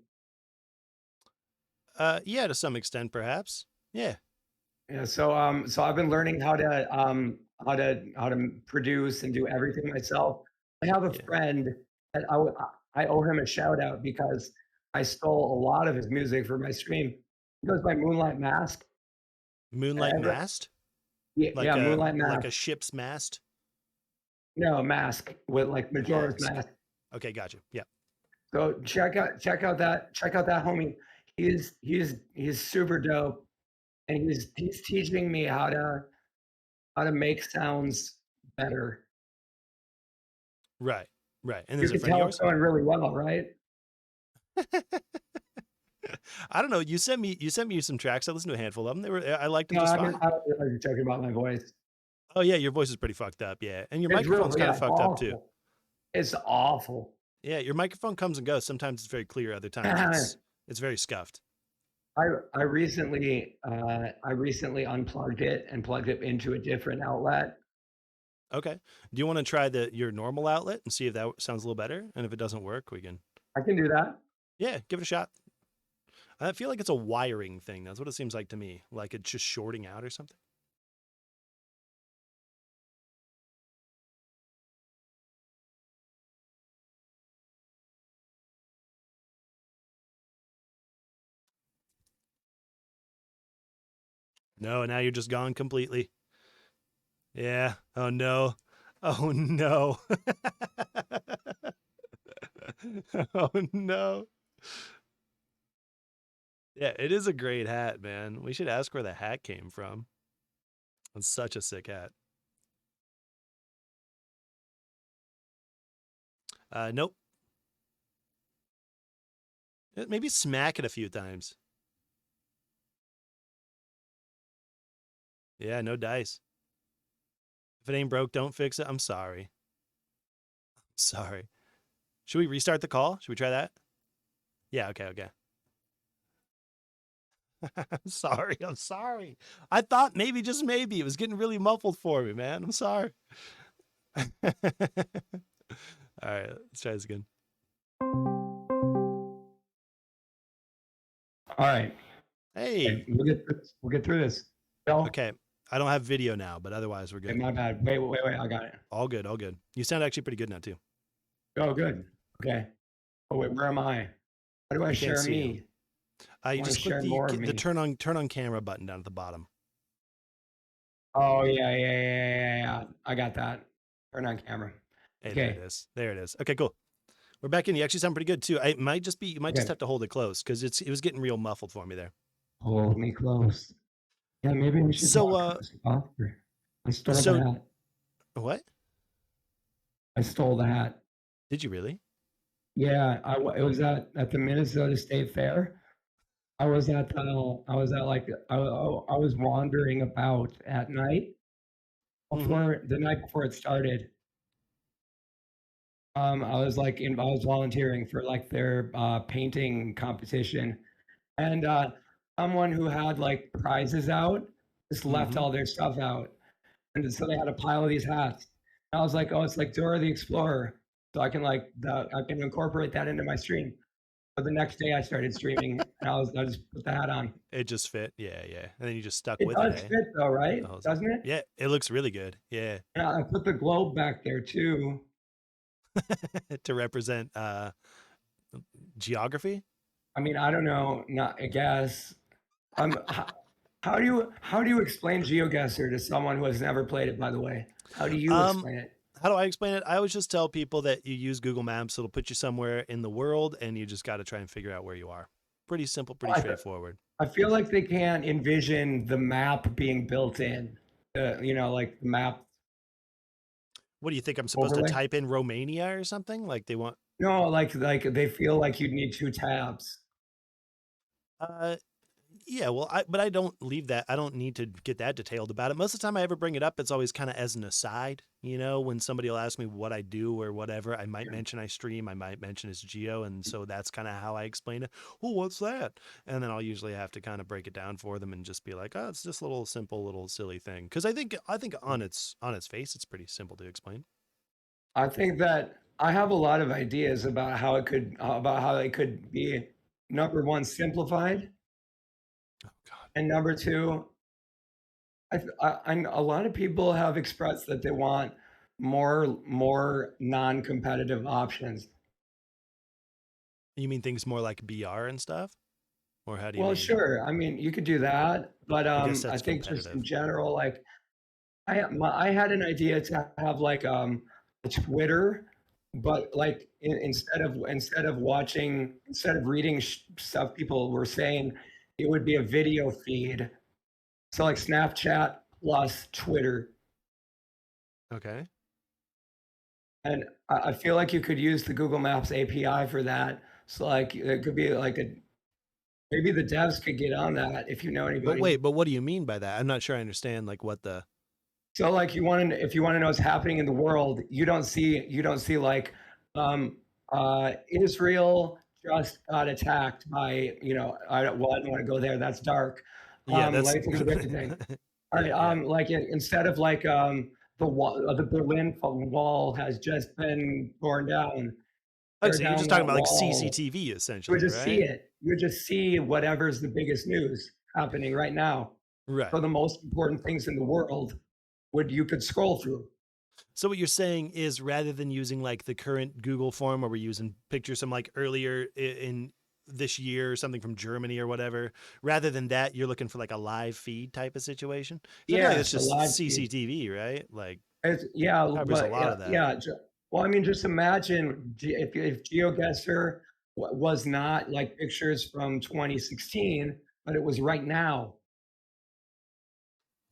Yeah, to some extent perhaps. Yeah. Yeah, so I've been learning how to produce and do everything myself. I have a Yeah. friend that I owe him a shout out because I stole a lot of his music for my stream. He goes by Moonlight Mask. Moonlight Ever, mast? yeah, Like yeah, a Moonlight like Mask. a ship's mast? No, Mask with like Majora's Mask. Mask. Okay, gotcha. Yeah. So check out that homie. He's super dope, and he's teaching me how to make sounds better. Right. Right. And You is a can friend of tell it's yours? going really well, right? I don't know. You sent me some tracks. I listened to a handful of them. I liked them No, just I mean, fine. I don't realize you're talking about my voice. Oh yeah, your voice is pretty fucked up. Yeah, and your It's real, microphone's kind of yeah, fucked up too. awful. It's awful. Yeah, your microphone comes and goes. Sometimes it's very clear. Other times I it's very scuffed. I recently unplugged it and plugged it into a different outlet. Okay. Do you want to try your normal outlet and see if that sounds a little better? And if it doesn't work, we can I can do that. yeah, give it a shot. I feel like it's a wiring thing. That's what it seems like to me. Like it's just shorting out or something. No, now you're just gone completely. Yeah. Oh no. Oh no. Oh no. Yeah, it is a great hat, man. We should ask where the hat came from. It's such a sick hat. Nope. Maybe smack it a few times. Yeah, no dice. If it ain't broke, don't fix it. I'm sorry. Sorry. Should we restart the call? Should we try that? Yeah, okay, okay. I'm sorry. I'm sorry. I thought maybe, just maybe, it was getting really muffled for me, man. I'm sorry. All right, let's try this again. All right. Hey. Okay, we'll get through this. Bill? Okay. I don't have video now, but otherwise we're Okay, good. my bad. Wait, I got it. All good. All good. You sound actually pretty good now too. Oh, good. Okay. Oh, wait, where am I? How do I I can't share see you. me? I You wanna just click share the more of the me. turn on camera button down at the bottom. Oh, yeah. I got that. Turn on camera. Hey, there it Okay, is. There it is. Okay, cool. We're back in. You actually sound pretty good too. I might just be. You might just okay. have to hold it close because it was getting real muffled for me there. Hold me close. Yeah, maybe we should So talk softer. I stole the so hat. what I stole the hat. did you really? Yeah, it was at the Minnesota State Fair. I was at like I was wandering about at night Mm-hmm. before the night before it started. I was volunteering for like their painting competition, and someone who had like prizes out just left Mm-hmm. all their stuff out, and so they had a pile of these hats. And I was like, oh, it's like Dora the Explorer, so I can incorporate that into my stream. But the next day I started streaming, and I just put the hat on. It just fit. Yeah, yeah. And then you just stuck It with it, does eh? fit though, right? The whole time. Doesn't it? Yeah, it looks really good. Yeah. And I put the globe back there too. To represent geography. I mean, I don't know, not I guess. How, how do you explain GeoGuessr to someone who has never played it? By the way, how do you Um, explain it? how do I explain it? I always just tell people that you use Google Maps. It'll put you somewhere in the world, and you just got to try and figure out where you are. Pretty simple, pretty I, straightforward. I feel like they can't envision the map being built in. Like the map What do you think? I'm supposed to overlay. type in Romania or something? Like they want? No, like they feel like you'd need two tabs. Uh, yeah. Well, but I don't leave that. I don't need to get that detailed about it. Most of the time, I ever bring it up, it's always kind of as an aside. You know, when somebody will ask me what I do or whatever, I might mention I stream. I might mention it's geo, and so that's kind of how I explain it. Oh, what's that? And then I'll usually have to kind of break it down for them and just be like, oh, it's just a little simple, little silly thing. Because I think on its face, it's pretty simple to explain. I think that I have a lot of ideas about how it could be number one simplified, Oh God. and number two, a lot of people have expressed that they want more non-competitive options. You mean things more like BR and stuff, or how do you Well, mean? sure. I mean, you could do that, but I guess I that's think just in competitive. general, like I had an idea to have like a Twitter, but like instead of reading stuff people were saying, it would be a video feed. So like Snapchat plus Twitter, Okay. and I feel like you could use the Google Maps API for that. So like it could be like a maybe the devs could get on that if you know But anybody. wait, but what do you mean by that? I'm not sure I understand like what the So like if you want to know what's happening in the world, you don't see like Israel just got attacked by I don't want to go there. That's dark. Yeah, that's Like it's like a wicked thing. All right. yeah, yeah. Instead of like the Berlin Wall has just been torn down, Oh, tear so you're down just talking that about like wall. CCTV You would essentially, just see right? it. You would just see whatever's the biggest news happening right now. Right. So the most important things in the world would you could scroll through. So what you're saying is rather than using like the current Google form where we're using pictures from like earlier in this year or something from Germany or whatever, rather than that, you're looking for like a live feed type of situation. So I feel like that's Yes, a just live feed. CCTV, right? Like It's yeah, covers a but lot of that. well, I mean, just imagine if GeoGuessr was not like pictures from 2016, but it was right now.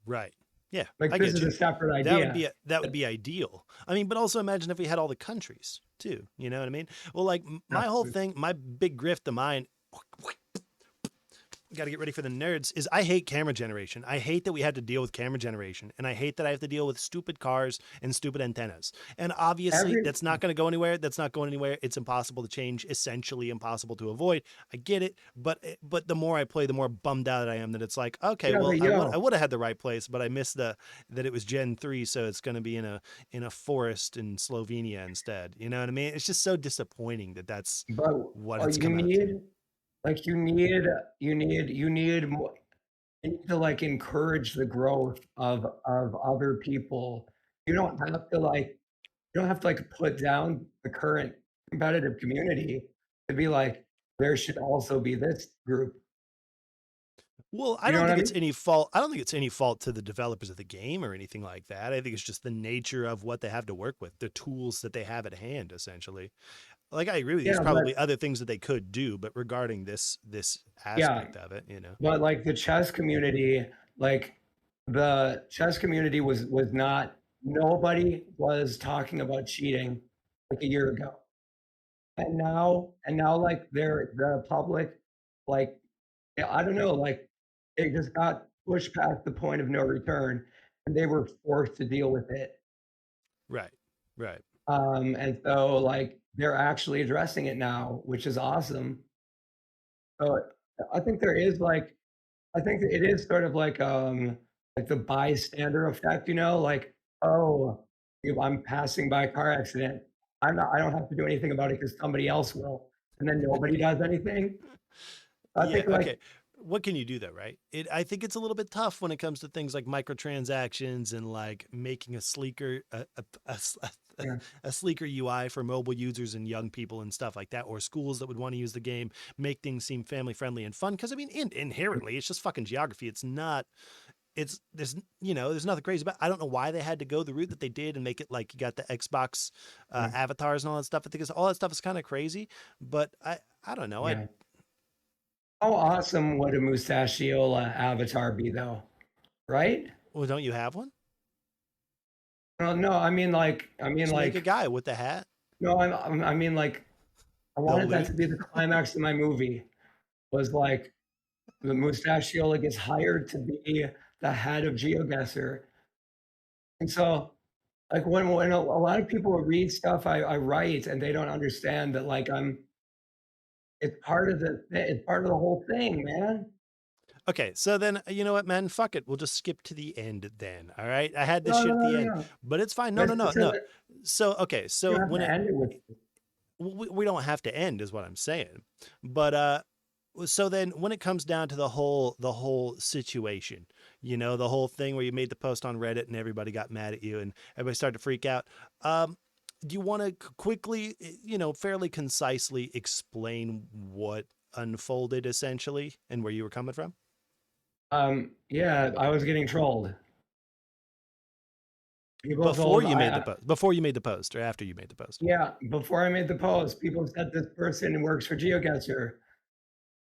Right. Yeah, Like I this get is you. a separate idea. That would be ideal. I mean, but also imagine if we had all the countries too. You know what I mean? Well, like my whole thing, my big grift of mine got to get ready for the nerds is I hate camera generation. I hate that we had to deal with camera generation and I hate that I have to deal with stupid cars and stupid antennas. And obviously Every that's not going to go anywhere. That's not going anywhere. It's impossible to change, essentially impossible to avoid. I get it, but the more I play, the more bummed out I am that it's like, okay, yeah, well, but I would have had the right place, but I missed the that it was Gen 3, so it's going to be in a forest in Slovenia instead. You know what I mean? It's just so disappointing that that's but what uh, it's you come out to. need like you need to like encourage the growth of other people. You don't have to like you don't have to like put down the current competitive community to be like there should also be this group. Well, I You know don't what I think it's mean? any fault. I don't think it's any fault to the developers of the game or anything like that. I think it's just the nature of what they have to work with, the tools that they have at hand, essentially. Like I agree with you. There's Yeah, probably but other things that they could do, but regarding this yeah, aspect of it, you know. but like the chess community, like the chess community was not nobody was talking about cheating like a year ago. And now like they're the public, like yeah, I don't know, like they just got pushed past the point of no return and they were forced to deal with it. Right. Right. And so like they're actually addressing it now, which is awesome. So I think there is like I think it is sort of like the bystander effect, you know, like, oh, I'm passing by a car accident. I don't have to do anything about it because somebody else will. And then nobody does anything. I Yeah, think like okay. What can you do though, right? I think it's a little bit tough when it comes to things like microtransactions and like making a sleeker yeah, a sleeker UI for mobile users and young people and stuff like that, or schools that would want to use the game, make things seem family friendly and fun. Because I mean, inherently, it's just fucking geography. It's not. It's there's nothing crazy about. I don't know why they had to go the route that they did and make it like you got the Xbox yeah, avatars and all that stuff. I think all that stuff is kind of crazy, but I don't know. I yeah. How awesome would a Mustachiola avatar be though, right? well, don't you have one? No, no, Just make a guy with the hat. no, I mean like I He'll wanted that loot. to be the climax of my movie was like the Mustachiola gets hired to be the head of GeoGuessr. And so, like, when a lot of people read stuff I write and they don't understand that, like, it's part of the whole thing, man. Okay, so then you know what, man? Fuck it. We'll just skip to the end then. All right. I had this No, shit no, at no, the no, end, no. but it's fine. No, This no, no, this no. isn't So okay, you so don't have when to it end it with we don't have to end is what I'm saying. But so then when it comes down to the whole situation, the whole thing where you made the post on Reddit and everybody got mad at you and everybody started to freak out. Do you want to quickly, fairly concisely explain what unfolded essentially and where you were coming from? yeah, I was getting trolled. People Before told you made the I post, before you made the post, or after you made the post? yeah, before I made the post, people said this person works for GeoGuessr.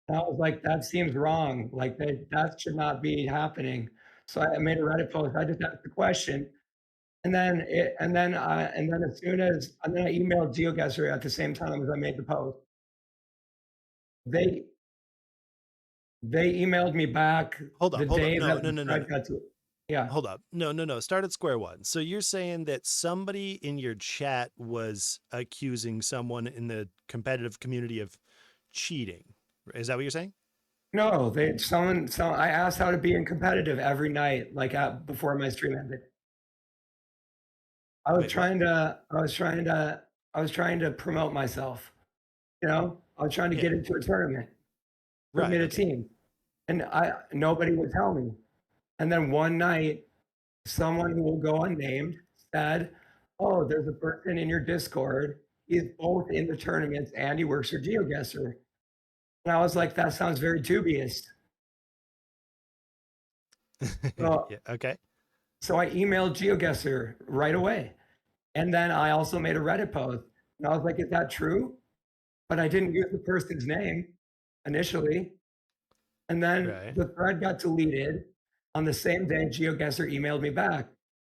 And I was like, "That seems wrong, like, that should not be happening." So I made a Reddit post, I just asked the question, and then I emailed GeoGuessr at the same time as I made the post. They they emailed me back the Hold up. day No, that no, the no, no, no. thread got to yeah. Hold up. No, no, no. Start at square one. So you're saying that somebody in your chat was accusing someone in the competitive community of cheating. Is that what you're saying? No, they someone so I asked how to be in competitive every night, like, before my stream ended. Wait, what? I was trying to promote myself, you know? I was trying to Yeah. get into a tournament, put me Right. in a Okay. team, and I nobody would tell me. And then one night, someone who will go unnamed said, "Oh, there's a person in your Discord. He's both in the tournaments and he works for GeoGuessr." And I was like, "That sounds very dubious." So, Yeah. Okay. so I emailed GeoGuessr right away, and then I also made a Reddit post, and I was like, "Is that true?" But I didn't use the person's name initially, and then Right. the thread got deleted. On the same day, GeoGuessr emailed me back.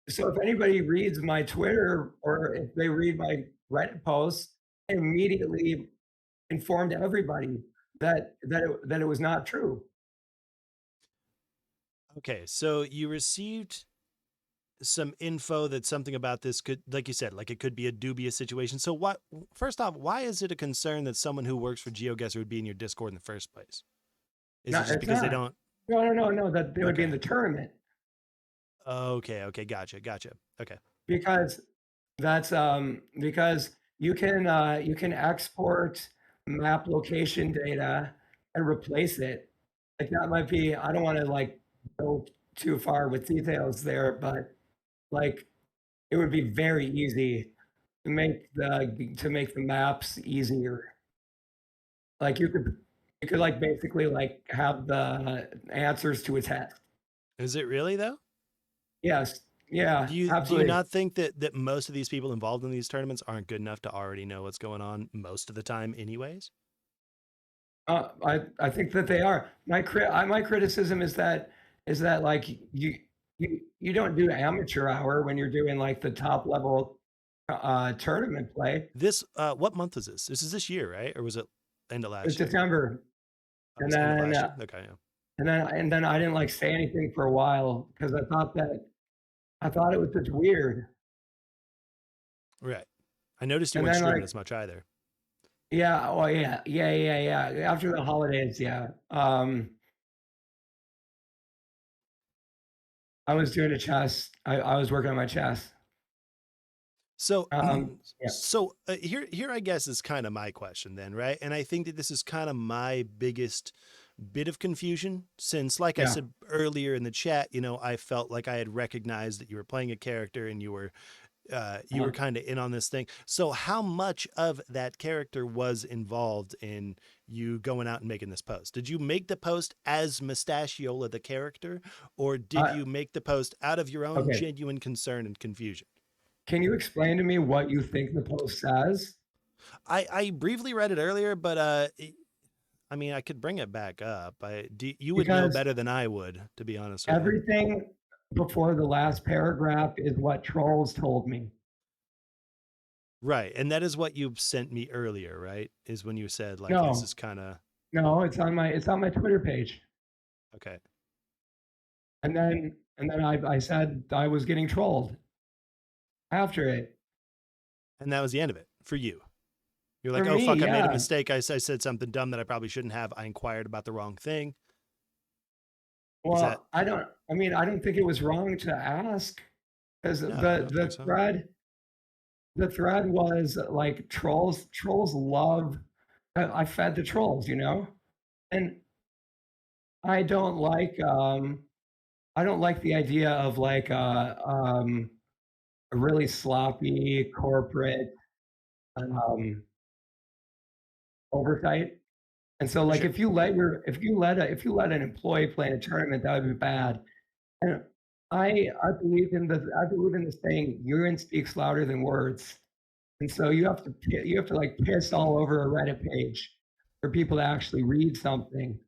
So if anybody reads my Twitter or if they read my Reddit posts, I immediately informed everybody that it was not true. Okay. So you received some info that something about this could, like you said, like it could be a dubious situation. So what? First off, why is it a concern that someone who works for GeoGuessr would be in your Discord in the first place? Is it Not just it's because they not. don't? No, no, no, no, that they would be in Okay. the tournament Okay. Okay. Gotcha. Gotcha. Okay. because because you can export map location data and replace it. Like that might be, I don't want to like go too far with details there, but like it would be very easy to make the maps easier. Like you could like basically like have the answers to a test. Is it really though? Yes. Yeah, Do you absolutely. not think that most of these people involved in these tournaments aren't good enough to already know what's going on most of the time anyways? I think that they are. My criticism is that like you don't do amateur hour when you're doing like the top level tournament play. This what month was this? This is this year, right? Or was it end of It's last year? December, Oh, and it's end of then last year. Okay, yeah. I didn't like say anything for a while because I thought it was just weird. Right. I noticed you And weren't then streaming like as much either. yeah, oh yeah. After the holidays, yeah. I was doing a chess. I was working on my chess. So, Yeah, here I guess is kind of my question then, right? And I think that this is kind of my biggest bit of confusion since, like I yeah. said earlier in the chat, I felt like I had recognized that you were playing a character and you were Uh, kind of in on this thing. So, how much of that character was involved in you going out and making this post? Did you make the post as Mustachiola the character, or did I, you make the post out of your own okay. genuine concern and confusion? Can you explain to me what you think the post says? I briefly read it earlier, but I mean, I could bring it back up. You would know Because better than I would, to be honest with you. everything before the last paragraph is what trolls told me. Right, and that is what you sent me earlier, right? Is when you said like this is No, kind of no, it's on my Twitter page. okay, And then I said I was getting trolled after it. and that was the end of it for you. You're For like, oh me, fuck, I made a yeah. mistake. I said something dumb that I probably shouldn't have. I inquired about the wrong thing. Is that Well, I mean, I don't think it was wrong to ask because no? I don't think so. the thread was like trolls love I fed the trolls, you know? And I don't like I don't like the idea of like a really sloppy corporate um oversight. And so For like sure. if you let an employee play in a tournament, that would be bad. And I believe in the saying urine speaks louder than words. And so you have to like piss all over a Reddit page for people to actually read something.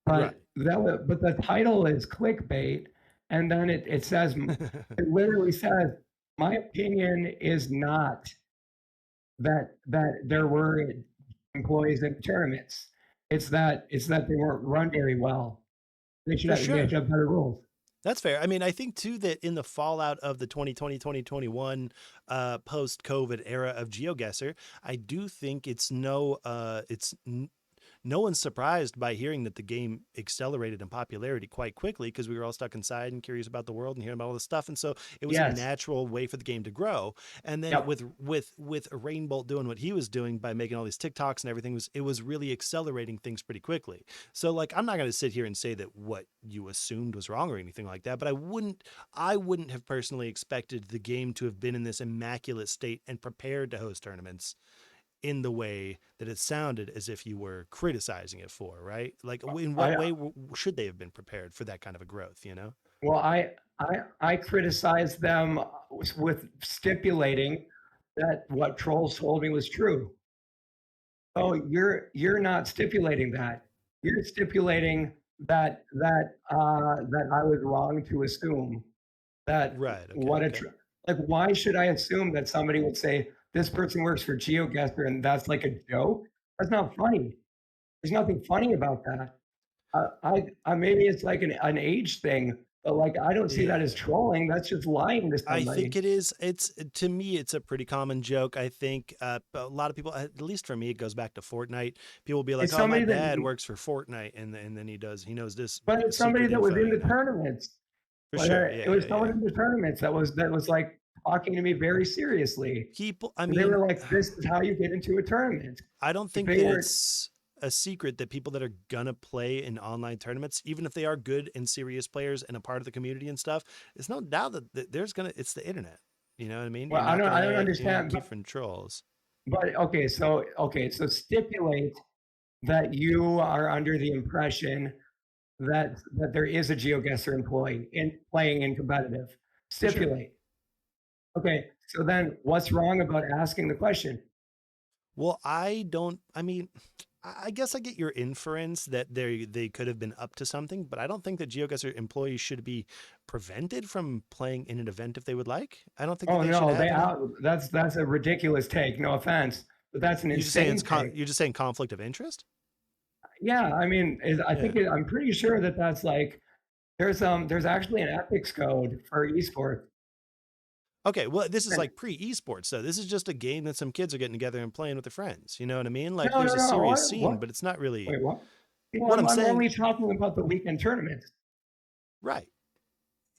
Right. But the title is clickbait, and then it says it literally says, "My opinion is not that there were employees in tournaments. It's that they weren't run very well. For They should sure. have better rules." That's fair. I mean, I think too that in the fallout of the 2020 2021 post COVID era of GeoGuessr, I do think no one's surprised by hearing that the game accelerated in popularity quite quickly because we were all stuck inside and curious about the world and hearing about all this stuff, and so it was a Yes. natural way for the game to grow. And then Yep. with Rainbolt doing what he was doing by making all these TikToks and everything, it was really accelerating things pretty quickly. So like I'm not going to sit here and say that what you assumed was wrong or anything like that, but I wouldn't have personally expected the game to have been in this immaculate state and prepared to host tournaments in the way that it sounded as if you were criticizing it for, right? Like, in what I way should they have been prepared for that kind of a growth, you know? well, I criticize them with stipulating that what trolls told me was true. Oh, you're not stipulating that. You're stipulating that I was wrong to assume that Right. Okay. what a Okay. tr like, why should I assume that somebody would say, "This person works for GeoGuessr," and that's like a joke? That's not funny. There's nothing funny about that. Maybe it's like an age thing, but, like, I don't see that as Yeah. trolling, that's just lying to I think somebody. it is. It's to me, it's a pretty common joke. I think a lot of people, at least for me, it goes back to Fortnite. People will be like, It's "Oh, my somebody dad that works for Fortnite," and then he knows this but it's somebody secret that was info, in you the know? tournaments. For But, sure. Yeah. it was Yeah. someone Yeah. in the tournaments that was, like, talking to me very seriously. People. I And they were mean, like, "This is how you get into a tournament." I don't Like, think they that weren't it's a secret that people that are gonna play in online tournaments, even if they are good and serious players and a part of the community and stuff, it's no doubt that there's gonna it's the internet. You know what I mean? Well, I don't You're not gonna understand, keep from trolls. but okay, so stipulate that you are under the impression that there is a GeoGuessr employee in playing in competitive. For sure. Stipulate. Okay, so then what's wrong about asking the question? Well, I don't. I mean, I guess I get your inference that they could have been up to something, but I don't think that GeoGuessr employees should be prevented from playing in an event if they would like. I don't think that Oh they should no, have any. that's a ridiculous take. No offense, but that's an You just saying insane take. you're just saying conflict of interest. Yeah, I mean, Yeah. I'm pretty sure that that's like there's actually an ethics code for esports. Okay, well, this is And like pre esports, so this is just a game that some kids are getting together and playing with their friends. You know what I mean? Like, no, there's no, a no. serious What? scene, What? but it's not really Wait, what? Well, what I'm I'm saying. only talking about the weekend tournaments. Right.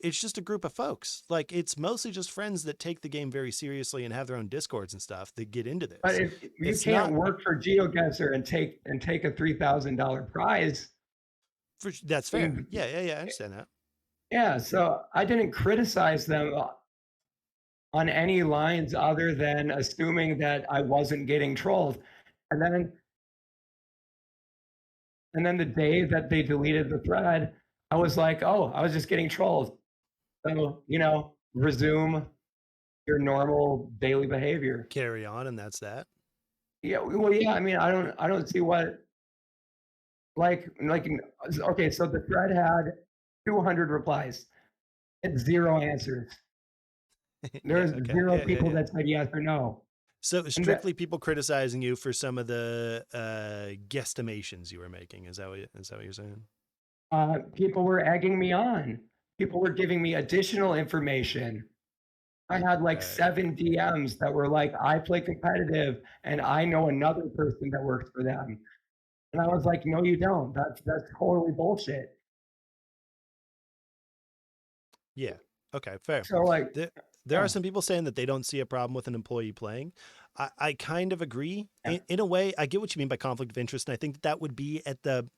It's just a group of folks. Like, it's mostly just friends that take the game very seriously and have their own discords and stuff that get into But this. if you It's can't not work for GeoGuessr and take a $3,000 prize, that's I fair. mean, Yeah, yeah, yeah. I understand that. yeah. So I didn't criticize them on any lines other than assuming that I wasn't getting trolled. And then and then the day that they deleted the thread, I was like, oh, I was just getting trolled. So, resume your normal daily behavior. Carry on, and that's that. Yeah, well, yeah. I mean, I don't see what like. Okay, so the thread had 200 replies and zero answers. Yeah. There's Okay. zero Yeah. Yeah. people Yeah. that said yes or no. So it was And that strictly people criticizing you for some of the guesstimations you were making. Is that what you're saying? people were egging me on. People were giving me additional information. I had like Right. 7 DMs that were like, I play competitive and I know another person that works for them. And I was like, no, you don't. That's totally bullshit. Yeah. Okay. Fair. So like, There, there are yeah, some people saying that they don't see a problem with an employee playing. I kind of agree. yeah. In a way, I get what you mean by conflict of interest, and I think that would be at the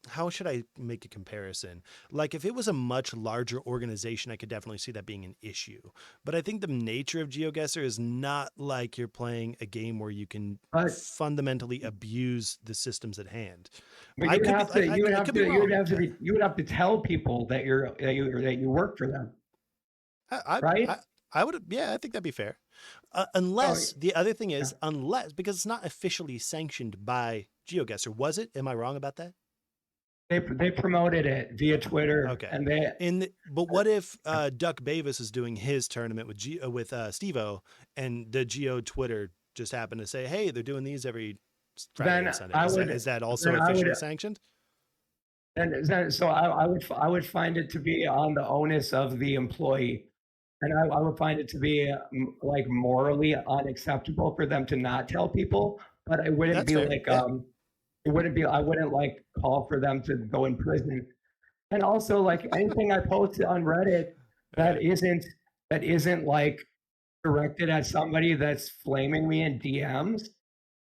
how should I make a comparison? Like if it was a much larger organization, I could definitely see that being an issue. But I think the nature of GeoGuessr is not like you're playing a game where you can But fundamentally abuse the systems at hand. but I you would could be have to you would I have could be to you would wrong. have to Yeah. be you would have to tell people that you work for them, I, I, right? I I would, yeah, I think that'd be fair. Oh, Unless the other thing yeah. is, unless because it's not officially sanctioned by GeoGuessr, was it? Am I wrong about that? They promoted it via Twitter Okay. and they But what if Duck Bavis is doing his tournament with Stevo, and the Geo Twitter just happened to say, hey, they're doing these every Friday then and Sunday. I Is would that also then I would officially sanctioned? then so I would find it to be on the onus of the employee. And I would find it to be like morally unacceptable for them to not tell people, but it wouldn't That's be fair. like Yeah. I wouldn't like call for them to go in prison. And also like anything I post on Reddit that Right. isn't that isn't like directed at somebody that's flaming me in DMs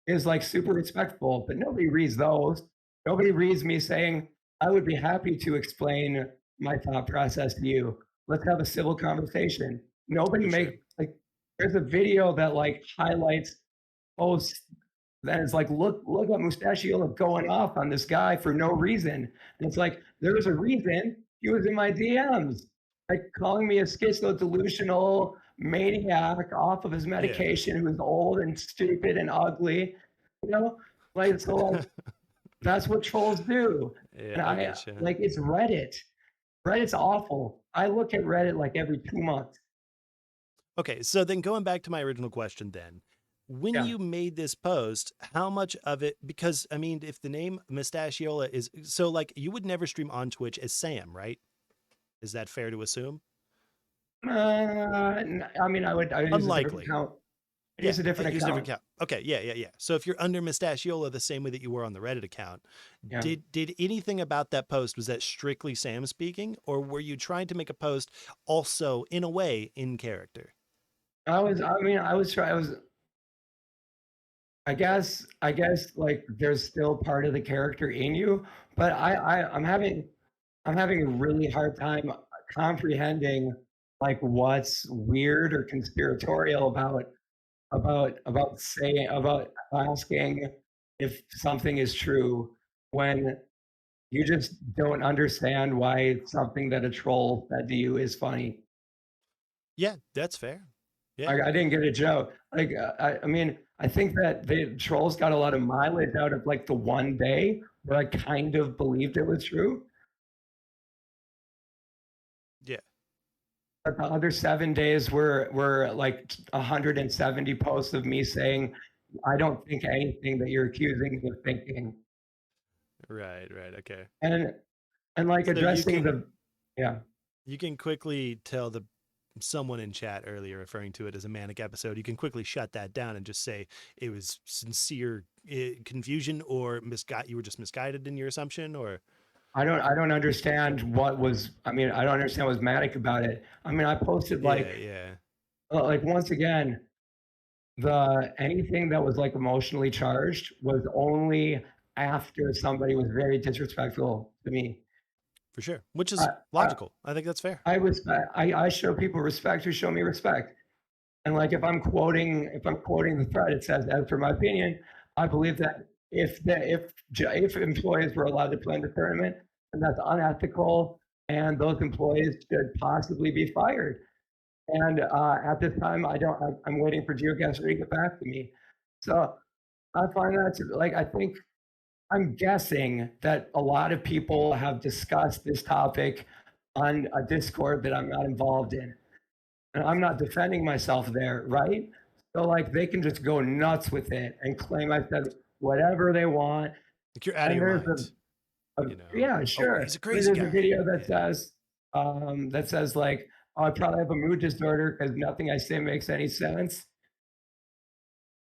is like super respectful, but nobody reads those. Nobody reads me saying, I would be happy to explain my thought process to you. Let's have a civil conversation. Nobody For sure. make like there's a video that like highlights posts that is like, look at Mustachiola going off on this guy for no reason. And it's like, there's a reason he was in my DMs, like calling me a schizo delusional maniac off of his Yeah. medication who's old and stupid and ugly, you know? Like, so like that's what trolls do. Yeah, And I I get you. like it's Reddit. Reddit's awful. I look at Reddit like every 2 months. Okay, so then going back to my original question, then when Yeah. you made this post, how much of it? Because I mean, if the name Mustachiola is so, like, you would never stream on Twitch as Sam, right? Is that fair to assume? I mean, I would use a different Unlikely. account. I'd Yeah, use a different use a different account. account. Okay, yeah, yeah, yeah. So if you're under Mustachiola the same way that you were on the Reddit account, Yeah. did anything about that post, was that strictly Sam speaking, or were you trying to make a post also in a way in character? I was I mean, I was try I was I guess like there's still part of the character in you, but I'm having a really hard time comprehending like what's weird or conspiratorial about saying about asking if something is true when you just don't understand why something that a troll said to you is funny. Yeah, that's fair. Yeah. I didn't get a joke. Like, I mean, I think that the trolls got a lot of mileage out of like the one day where I kind of believed it was true. Yeah. But the other 7 days were like 170 posts of me saying, I don't think anything that you're accusing me of thinking. Right, right. Okay. And and like So addressing the yeah. you can quickly tell the someone in chat earlier referring to it as a manic episode. You can quickly shut that down and just say it was sincere confusion or misguided. You were just misguided in your assumption, or I don't understand what was I mean, I don't understand what's manic about it. I mean, I posted yeah, yeah, like once again, the anything that was like emotionally charged was only after somebody was very disrespectful to me. for sure. Which I is I, logical. I think that's fair. I respect. I show people respect who show me respect. And like if I'm quoting the thread, it says, as for my opinion, I believe that if employees were allowed to play in the tournament, then that's unethical, and those employees should possibly be fired. And at this time, I don't. I'm waiting for GeoGuessr to get back to me. So I find that like I think I'm guessing that a lot of people have discussed this topic on a Discord that I'm not involved in, and I'm not defending myself there, right? So like they can just go nuts with it and claim I said whatever they want. Like you're out of And your there's mind. a You know. yeah, Oh, he's sure. a I mean, crazy there's a guy. video Yeah. that says like, oh, I probably have a mood disorder because nothing I say makes any sense.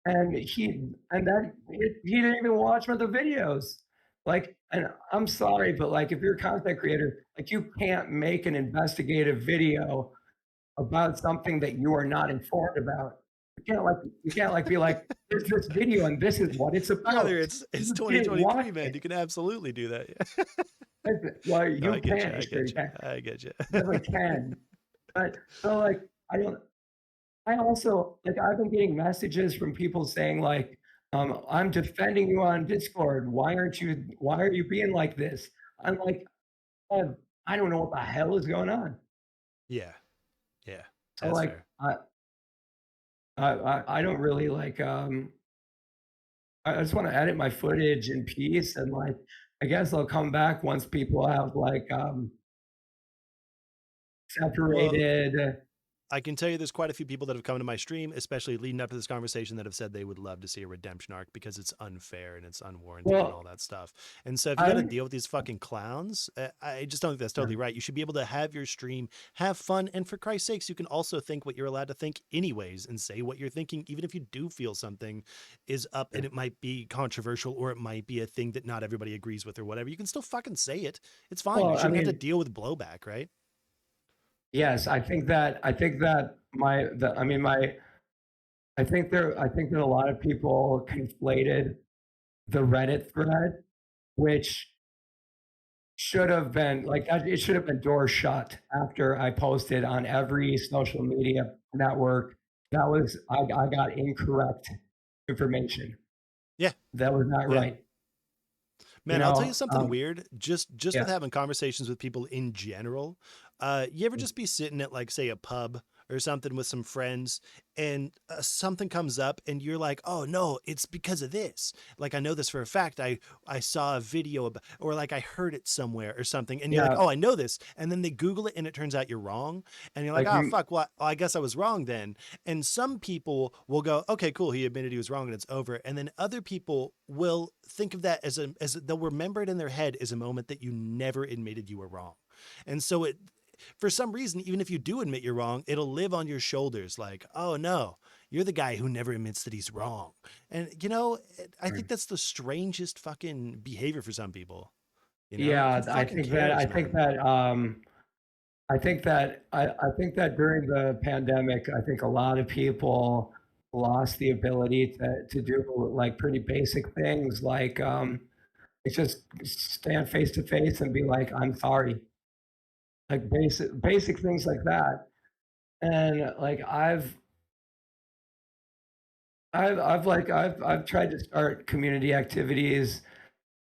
And he didn't even watch one of the videos. Like, and I'm sorry, but like if you're a content creator, like you can't make an investigative video about something that you are not informed about. You can't like be like, there's this video and this is what it's about. Brother, it's You didn't watch 2023, man. it. You can absolutely do that. Yeah. Well, No, you I get you. can, I sure get you you. can. I get you. You definitely can. But so like I don't I also like I've been getting messages from people saying like, I'm defending you on Discord. Why are you being like this? I'm like, oh, I don't know what the hell is going on. Yeah. Yeah. So That's like fair. I don't really like I just want to edit my footage in peace and like I guess I'll come back once people have like Well, separated. I can tell you there's quite a few people that have come to my stream, especially leading up to this conversation, that have said they would love to see a redemption arc because it's unfair and it's unwarranted and all Well, that stuff. And so if you got to I'm deal with these fucking clowns, I just don't think that's totally right. You should be able to have your stream, have fun, and for Christ's sakes, you can also think what you're allowed to think anyways and say what you're thinking, even if you do feel something is up and it might be controversial or it might be a thing that not everybody agrees with or whatever. You can still fucking say it. It's fine. You well, I shouldn't have to mean, deal with blowback, right? yes, I think that my the I mean my I think that a lot of people conflated the Reddit thread, which should have been like it should have been door shut after I posted on every social media network. I got incorrect information. Yeah. That was not Yeah. right. You Man, I'll tell you know, something weird. Just with yeah, having conversations with people in general. You ever just be sitting at like say a pub or something with some friends and something comes up and you're like, "Oh no, it's because of this." Like I know this for a fact. I saw a video about, or like I heard it somewhere or something and you're like, yeah, "Oh, I know this." And then they Google it and it turns out you're wrong and you're like, like "Oh, you, fuck, well, I guess I was wrong then." And some people will go, "Okay, cool, he admitted he was wrong and it's over." And then other people will think of that as they'll remember it in their head as a moment that you never admitted you were wrong. And so it for some reason, even if you do admit you're wrong, it'll live on your shoulders like, "Oh no, you're the guy who never admits that he's wrong." And I think that's the strangest fucking behavior for some people. Who yeah, fucking cares, man? I think that during the pandemic, I think a lot of people lost the ability to do like pretty basic things like it's just stand face to face and be like, I'm sorry. Like basic things like that. And like I've tried to start community activities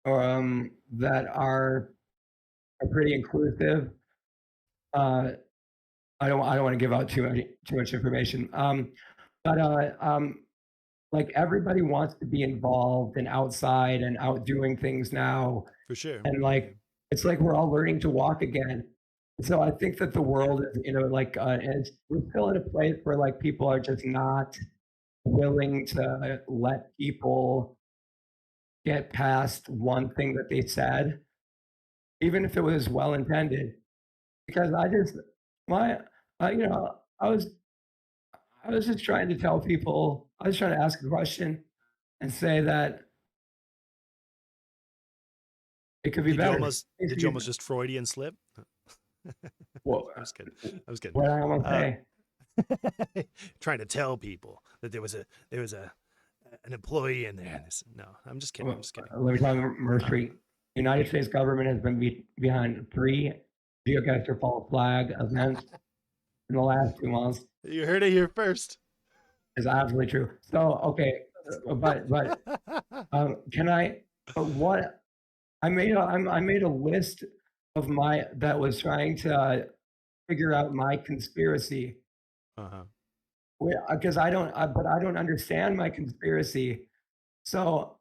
that are pretty inclusive. Uh, I don't want to give out too much information. But like everybody wants to be involved and outside and out doing things now, For sure. and Yeah. like it's like we're all learning to walk again. So I think that the world is, like we're still in a place where like people are just not willing to let people get past one thing that they said, even if it was well intended. Because I just my you know I was just trying to tell people, I was trying to ask a question and say that it could be better. It Did could you be, almost just Freudian slip? well, I'm just kidding. I was kidding. what I want to Uh, say. trying to tell people that there was an employee in there. No, I'm just kidding. I'm Well, just kidding. let me tell you, Uh, Murphy. United States government has been behind 3 GeoGuessr false flag events in the last 2 months. you heard it here first. Is absolutely true. So okay, but can I? But what I made a list of my that was trying to figure out my conspiracy. Uh-huh. Because but I don't understand my conspiracy. So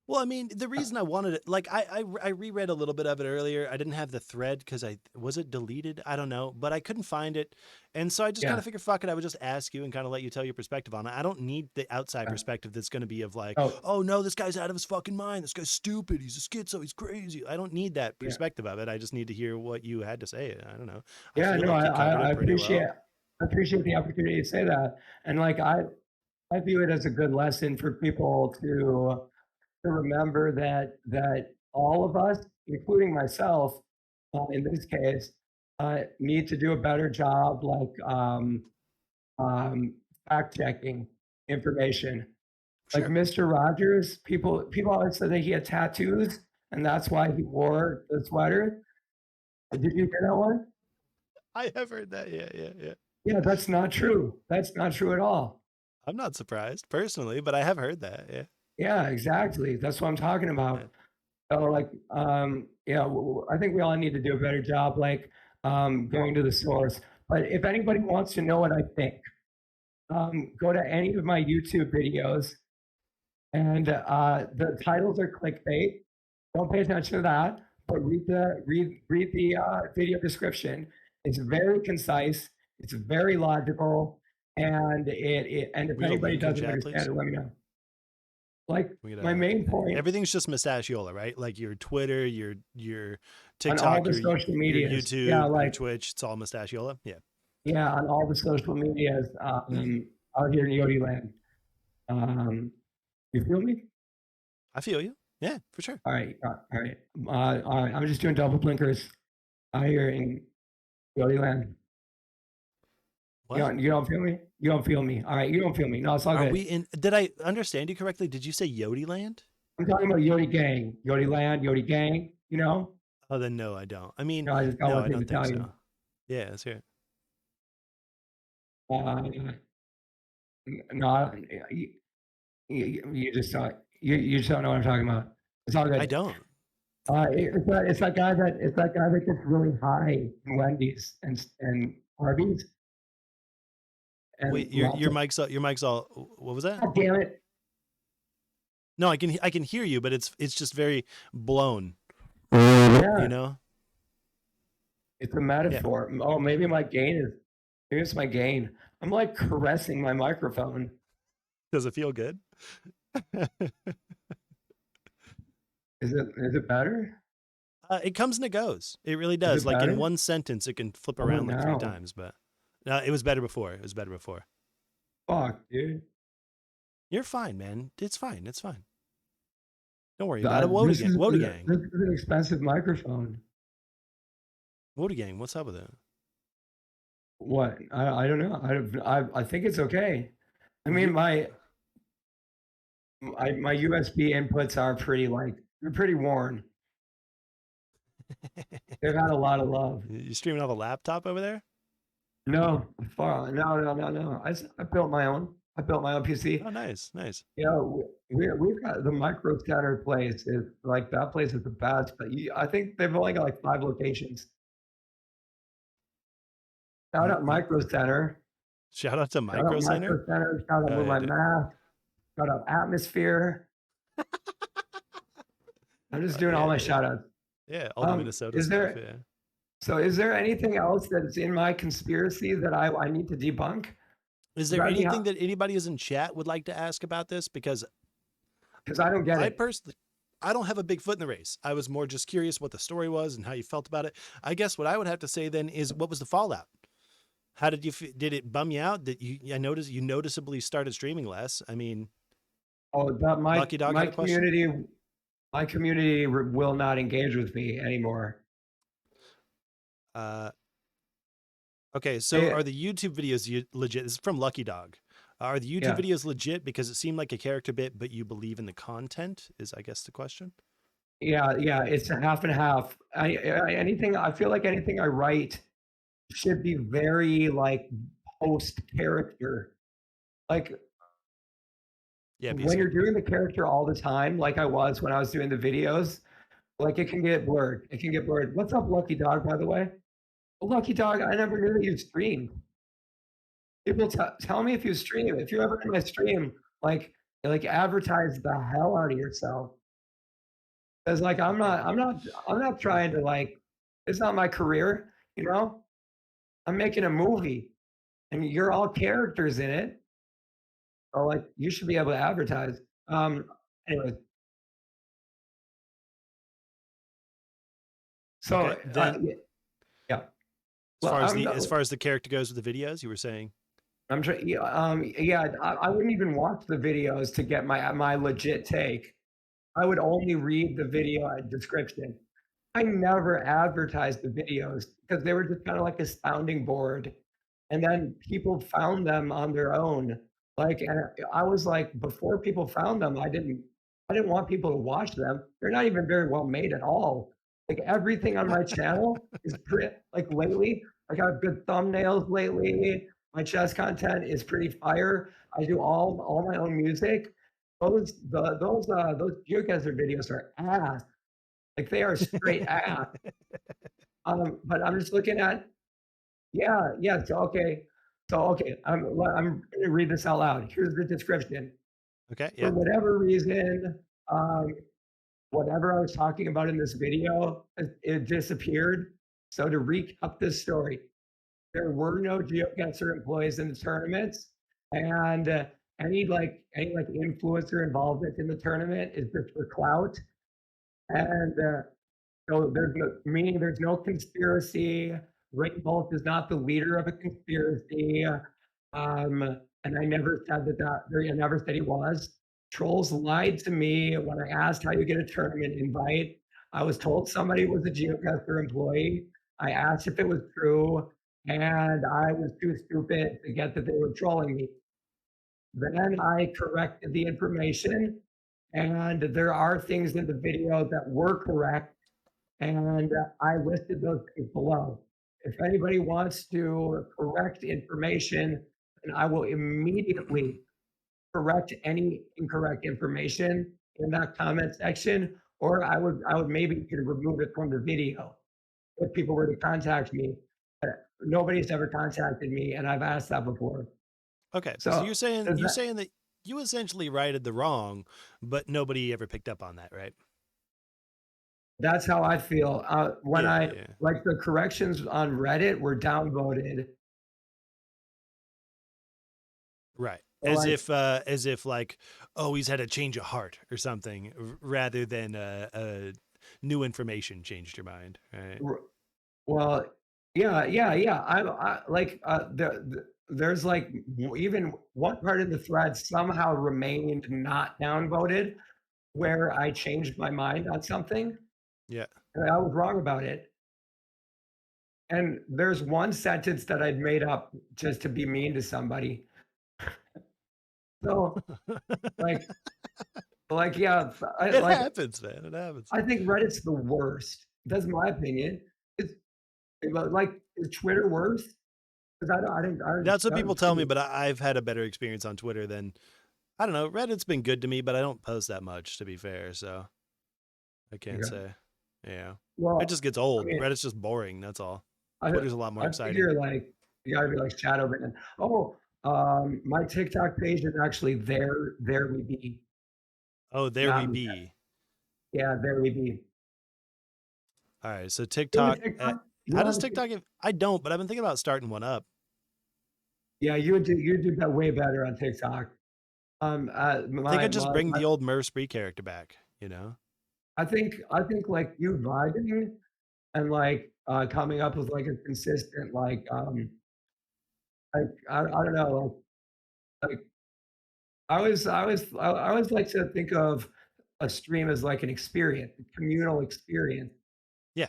Well, I mean, the reason I wanted it, like, I reread a little bit of it earlier. I didn't have the thread because was it deleted? I don't know, but I couldn't find it, and so I just kind yeah, of figured, fuck it, I would just ask you and kind of let you tell your perspective on it. I don't need the outside uh, perspective that's going to be of like, oh oh no, this guy's out of his fucking mind. This guy's stupid. He's a schizo. He's crazy. I don't need that yeah, perspective of it. I just need to hear what you had to say. I don't know. I yeah. feel No, like you covered I it pretty appreciate well. the opportunity to say that, and like I view it as a good lesson for people to remember that all of us, including myself, in this case, need to do a better job, like um, fact checking information. Like Sure. Mr. Rogers, people always said that he had tattoos, and that's why he wore the sweater. Did you hear that one? I have heard that. Yeah, yeah, yeah. Yeah, that's not true. That's not true at all. I'm not surprised personally, but I have heard that. Yeah. Yeah, exactly. That's what I'm talking Yeah. about. So like, yeah, I think we all need to do a better job, like going to the source. But if anybody wants to know what I think, go to any of my YouTube videos, and the titles are clickbait. Don't pay attention to that, but read the video description. It's very concise. It's very logical, and and if We get a anybody link in doesn't chat, understand please. it, let me know. Like We get my main point everything's just Mustachiola, right? Like your Twitter, your on all TikTok, the social your medias, yeah, YouTube, your like Twitch. It's all Mustachiola. Yeah. yeah, on all the social medias out here in Yodi land. Um, you feel me? I feel you. Yeah, for sure. All right. All right. I'm just doing double blinkers out here in Yodi land. What? You don't feel me? You don't feel me. All right, you don't feel me. No, it's all Are we good. in? Did I understand you correctly? Did you say Yodi Land? I'm talking about Yodi gang, Yodi land, Yodi gang. You know? Oh, then no, I don't. I mean, No, I just got no, one I thing to don't think tell so. you. Yeah, that's it. Uh, no, you just don't. You just don't know what I'm talking about. It's all I good. don't. It's that guy that gets really high in Wendy's and Arby's and Wait, lots of. your mic's all. What was that? God damn it! No, I can hear you, but it's just very blown. You Yeah, know? it's a Yeah. metaphor. Oh, maybe it's my gain. I'm like caressing my microphone. Does it feel good? Is it better? It comes and it goes. It really Is does. it Like in better? one sentence, it can flip How about around like three now? times. But it was better before. It was better before. Fuck, dude. You're fine, man. It's fine. It's fine. Don't worry about it. Wody gang. This is an expensive microphone. Wody gang. What's up with it? What? I don't know. I think it's okay. I mean, You my USB inputs are pretty, like they're pretty worn. They've had a lot of love. you streaming off a laptop over there? No, no. I built my own. I built my own PC. Oh, nice, nice. You know, we've got the Micro Center place is like that place is the best, but I think they've only got like 5 locations. Shout out Mm-mm. Micro Center. Shout out to Shout out Micro Center. Micro Center. Shout out Move My D- Math. Shout out Atmosphere. I'm just doing all yeah, my shout outs. yeah, all the Minnesota Is stuff. there Yeah. so is there anything else that's in my conspiracy that I need to debunk? Is Is there that any anything that anybody is in chat would like to ask about this? Because because I don't get I it. personally, I don't have a big foot in the race. I was more just curious what the story was and how you felt about it. I guess what I would have to say then is, what was the fallout? How did you? Did it bum you out that I noticed you noticeably started streaming less? I mean, Oh, that Lucky Dog had a question. my community will not engage with me anymore. Uh, okay, so They, are the YouTube videos legit? This is from Lucky Dog. Are the YouTube yeah, videos legit because it seemed like a character bit, but you believe in the content? Is, I guess, the question. yeah. It's a half and half. Anything I feel like anything I write should be very like post character. Like Yeah, when you're PC. doing the character all the time, like I was when I was doing the videos, like it can get blurred. It can get blurred. What's up, Lucky Dog? By the way, well, Lucky Dog. I never knew that you streamed. People tell me if you stream. If you're ever in my stream, like advertise the hell out of yourself. Because like I'm not trying to like. It's not my career. You know, I'm making a movie, and you're all characters in it. So like, you should be able to advertise. Anyway, so Okay, then yeah. Well, as far as the character goes with the videos, you were saying. I'm trying. Yeah, yeah. I wouldn't even watch the videos to get my legit take. I would only read the video description. I never advertised the videos because they were just kind of like a sounding board. And then people found them on their own. Like, and I was like, before people found them, I didn't want people to watch them. They're not even very well made at all. Like everything on my channel is pretty, like lately, I got good thumbnails lately. My chess content is pretty fire. I do all my own music. Those GeoGuessr videos are ass. Like they are straight ass. But I'm just looking at, yeah. So okay, I'm going to read this out loud. Here's the description. Okay, For yeah. whatever reason, um, whatever I was talking about in this video, it disappeared. So to recap this story, there were no GeoGuessr employees in the tournaments, and any influencer involvement in the tournament is just for clout. And so there's no, meaning there's no conspiracy. Rick Bolt is not the leader of a conspiracy. And I never said I never said he was. Trolls lied to me when I asked how you get a tournament invite. I was told somebody was a GeoGuessr employee. I asked if it was true, and I was too stupid to get that they were trolling me. Then I corrected the information, and there are things in the video that were correct, and I listed those things below. If anybody wants to correct information, then I will immediately correct any incorrect information in that comment section, or I would maybe could remove it from the video if people were to contact me. Nobody's ever contacted me, and I've asked that before. Okay, so So does you're that saying that you essentially righted the wrong, but nobody ever picked up on that, right? that's how I feel. When Yeah, I yeah. like the corrections on Reddit were downvoted. Right. So like As if like, oh, he's had a change of heart or something, rather than new information changed your mind, right? Well, yeah. I like there's like even one part of the thread somehow remained not downvoted where I changed my mind on something Yeah. and I was wrong about it. And there's one sentence that I'd made up just to be mean to somebody. So, like yeah, It happens, man. It happens. I think Reddit's the worst. That's my opinion. It's but, like, is Twitter worse? 'Cause That's what I people don't tell me, see but I've had a better experience on Twitter than I don't know. Reddit's been good to me, but I don't post that much, to be fair. So I can't yeah. say. Yeah, it Well, just gets I old. mean, Reddit's just boring. That's all. I Twitter's a lot more I exciting. figure, like, you gotta be, like, shadow banned. Oh, my TikTok page is actually there we be, Oh, there we not be. yeah, there we be. All right. So You have a TikTok. TikTok? You How don't does have a Tik TikTok? I don't, but I've been thinking about starting one up. yeah, you would do that way better on TikTok. I think I just bring the old Murphspree character back. You know. I think, like, you vibing and, like, coming up with, like, a consistent, I don't know, like, I always like to think of a stream as, like, an experience, a communal experience. Yeah.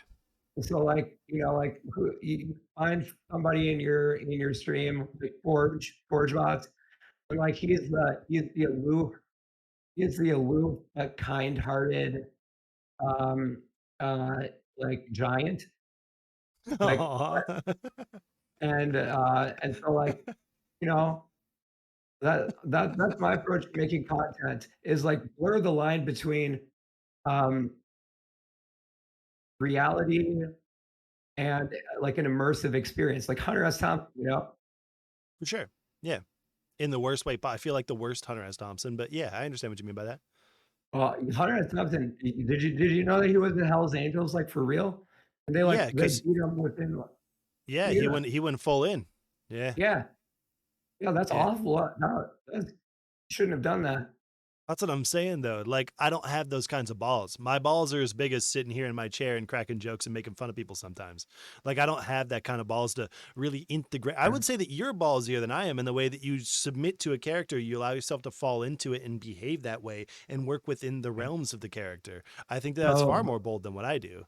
So, like, like, who you find somebody in your stream, like Forge bots, and, like, he's the aloof, kind-hearted, um, uh, like, giant, like, Aw. and so, like, you know, that's my approach to making content is, like, blur the line between, um, reality and, like, an immersive experience, like Hunter S. Thompson, For sure. Yeah. In the worst way. I feel like the worst Hunter S. Thompson, but yeah, I understand what you mean by that. Hunter S. Thompson, did you know that he was in Hell's Angels, like, for real? And Yeah, they because beat him within, like yeah, yeah, he went full in. Yeah. yeah, yeah, that's Yeah. awful, no, that's shouldn't have done that. That's what I'm saying though. Like I don't have those kinds of balls. My balls are as big as sitting here in my chair and cracking jokes and making fun of people sometimes. Like I don't have that kind of balls to really integrate. I Yeah. would say that you're ballsier than I am in the way that you submit to a character, you allow yourself to fall into it and behave that way and work within the realms of the character. I think that's far So more bold than what I do.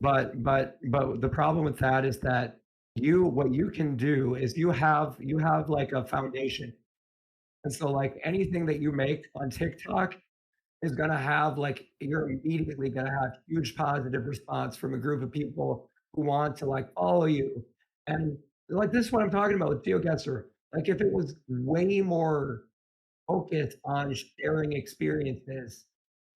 but the problem with that is that what you can do is you have, like, a foundation, and so, like, anything that you make on TikTok is gonna have, like you're immediately gonna have huge positive response from a group of people who want to, like, follow you, and, like, this is what I'm talking about with GeoGuessr. Like, if it was way more focused on sharing experiences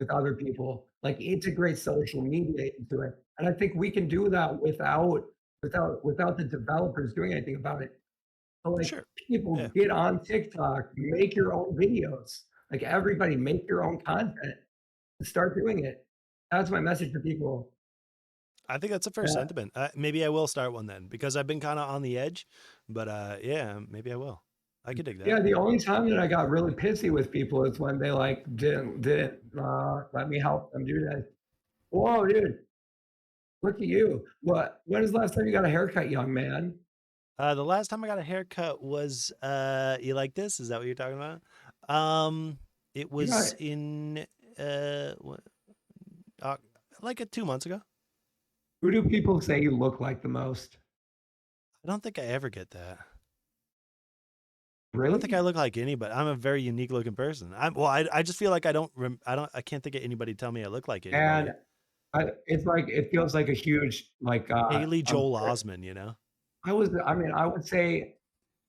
with other people, like, integrate social media into it, and I think we can do that without the developers doing anything about it. So, For like, sure. people Yeah. get on TikTok, make your own videos. Like, everybody make your own content and start doing it. That's my message to people. I think that's a fair Yeah, sentiment. Maybe I will start one then because I've been kind of on the edge, but yeah, maybe I will. I could dig that. yeah, the only time that I got really pissy with people is when they, like, didn't, let me help them do that. "Whoa, dude, look at you. When is the last time you got a haircut, young man?" The last time I got a haircut was you like this? Is that what you're talking about? It You got was in what, uh like 2 months ago. who do people say you look like the most? I don't think I ever get that. I don't think I Really? look like anybody. I'm a very unique looking person. I just feel like I can't think of anybody tell me I look like And anybody. it's like it feels like a huge, like, Haley Joel Osment, you know? I mean, I would say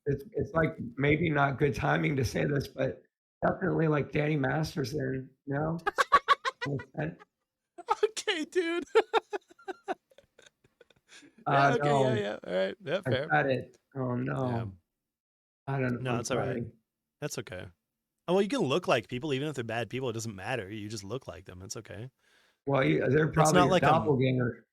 it's like maybe not good timing to say this, but definitely like Danny Masterson, you know? And, Okay, dude. Yeah, okay, yeah, no, yeah. All right. Yeah, I fair. said it. Oh, Yeah. no. I don't know, No, I'm it's all right. sorry. That's okay. Oh, well, you can look like people, even if they're bad people. It doesn't matter. You just look like them. It's okay. Well, they're It's probably not your like doppelganger.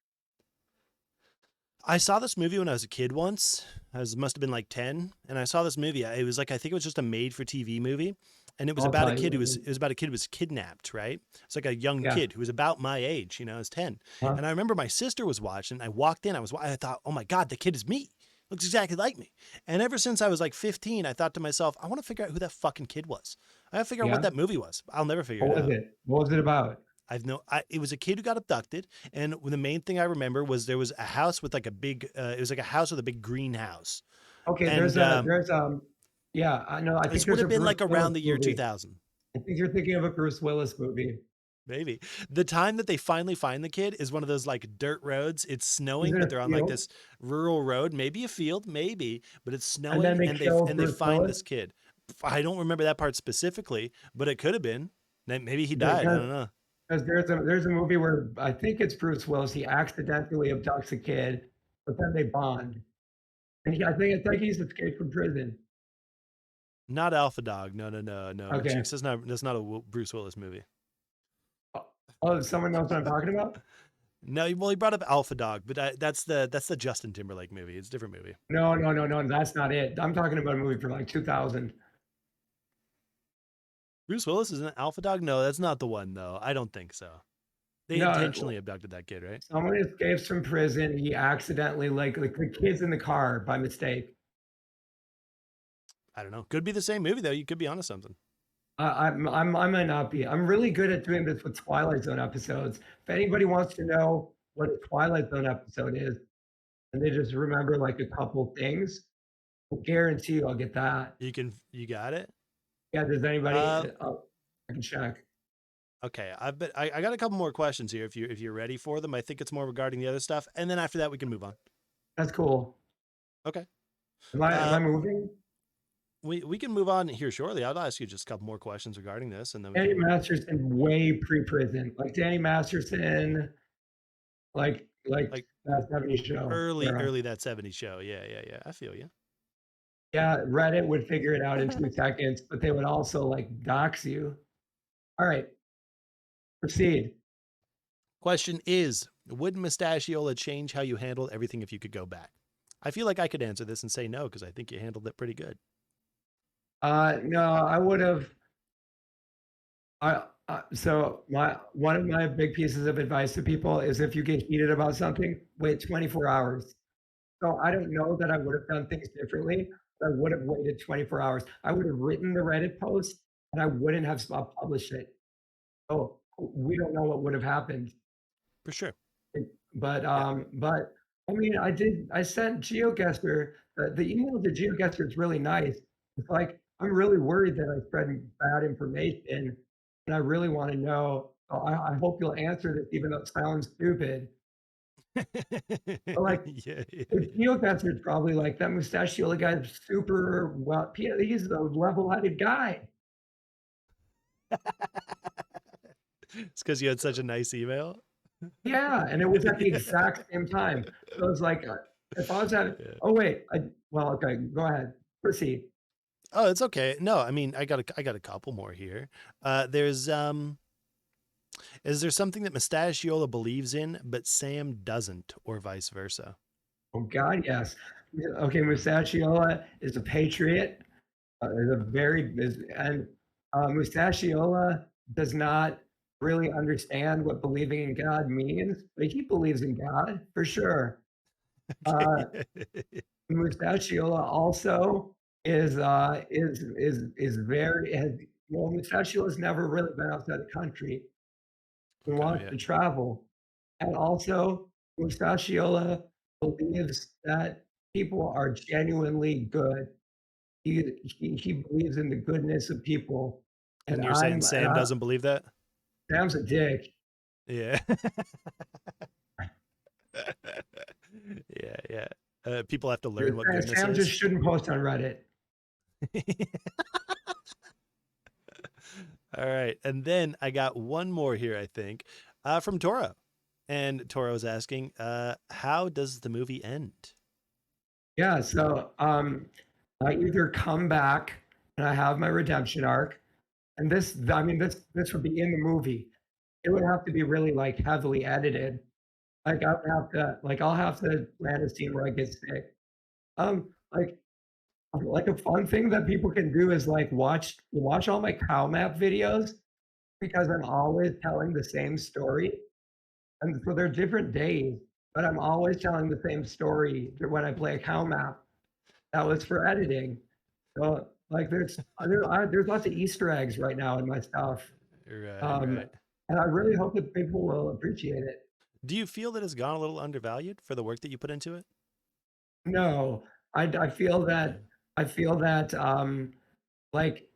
I saw this movie when I was a kid once. Must have been like 10, and I saw this movie. It was like I think it was just a made-for-TV movie, and it was I'll about a tell kid who you. it was about a kid who was kidnapped. Right? It's like a young Yeah. kid who was about my age. You know, is 10, Huh? and I remember my sister was watching. I walked in. I thought, oh my god, the kid is me. Looks exactly like me. And ever since I was like 15, I thought to myself, I want to figure out who that fucking kid was. I got to figure out what Yeah? that movie was. I'll never figure it What was out. it? What was it about? It was a kid who got abducted, and the main thing I remember was there was a house with like a big. It was like a house with a big greenhouse, Okay, and there's Yeah, I know. I think This would there's have a been Bruce like around Willis the year movie. 2000. I think you're thinking of a Bruce Willis movie. Maybe. The time that they finally find the kid is one of those like dirt roads. It's He's snowing, in but a they're on like field, this rural road, maybe a field, maybe, but it's and then snowing they and kill they Bruce find Willis this kid. I don't remember that part specifically, but it could have been. Maybe he died. I because don't know. there's a movie where I think it's Bruce Willis. He accidentally abducts a kid, but then they bond, and I think he's escaped from prison. Not Alpha Dog. No, no, no, no. Okay. Jinx, that's not a Bruce Willis movie. Oh, oh, someone knows what I'm talking about? No, well, he brought up Alpha Dog, but that's the Justin Timberlake movie. It's a different movie. No, no, no, no. That's not it. I'm talking about a movie from like 2000. Bruce Willis is an Alpha Dog. No, that's not the one though. I don't think so. They No, intentionally abducted that kid, right? someone escapes from prison. He accidentally like the kid's in the car by mistake. I don't know. Could be the same movie though. You could be onto something. I might not be. I'm really good at doing this with Twilight Zone episodes. If anybody wants to know what a Twilight Zone episode is, and they just remember like a couple things, I guarantee you I'll get that. You got it. Yeah, does anybody? Uh, Oh, I can check. okay. I got a couple more questions here. If you're ready for them, I think it's more regarding the other stuff, and then after that we can move on. That's cool. Okay. Am I Uh, moving? we can move on here shortly. I'll ask you just a couple more questions regarding this, and then we Danny can Masterson way pre-prison, like Danny Masterson, like like that 70s show era. early that '70s show. Yeah, yeah, yeah. I feel you. Yeah, Reddit would figure it out in 2 seconds, but they would also like dox you. All right, proceed. Question is, would Mustachiola change how you handled everything if you could go back? I feel like I could answer this and say no because I think you handled it pretty good. No, I would have. So my one of my big pieces of advice to people is if you get heated about something, wait 24 hours. So I don't know that I would have done things differently, but I would have waited 24 hours. I would have written the Reddit post and I wouldn't have published it. Oh, we don't know what would have happened. For sure. Yeah. But I mean, I sent GeoGuessr, the email to GeoGuessr is really nice. It's like, I'm really worried that I spread bad information and I really want to know. So I hope you'll answer this, even though it sounds stupid. But like, Yeah, yeah, the yeah. GeoGuessr is probably like that Mustachiola guy's super well, he's a level-headed guy. It's because you had such a nice email. Yeah, and it was at the exact same time. So it's like, if I was at, Yeah. oh wait, well, okay, go ahead, proceed. Oh, it's okay. No, I mean, I got a couple more here. There's is there something that Mustachiola believes in but Sam doesn't, or vice versa? Oh God, yes. Okay, Mustachiola is a patriot. Is a very and Mustachiola does not really understand what believing in God means, but he believes in God for sure. Uh, Mustachiola also is very has well, Mustachiola's never really been outside the country. He Okay, wants yeah. to travel. And also, Mustachiola believes that people are genuinely good. He believes in the goodness of people, And you're saying Sam doesn't believe that? Sam's a dick. Yeah. Yeah, yeah. People have to learn what goodness Sam just is. shouldn't post on Reddit. All right. And then I got one more here, I think, from Toro. And Toro's asking, how does the movie end? Yeah, so I either come back and I have my redemption arc, and I mean, this would be in the movie. It would have to be really like heavily edited. Like I would have to, like I'll have to plan a scene where I get sick. Um, like like a fun thing that people can do is like watch all my cow map videos because I'm always telling the same story. And so they're different days, but I'm always telling the same story when I play a cow map. That was for editing. So like there's lots of Easter eggs right now in my stuff. Right, Um, right. and I really hope that people will appreciate it. Do you feel that it's gone a little undervalued for the work that you put into it? No, I feel Yeah. that I feel that, like,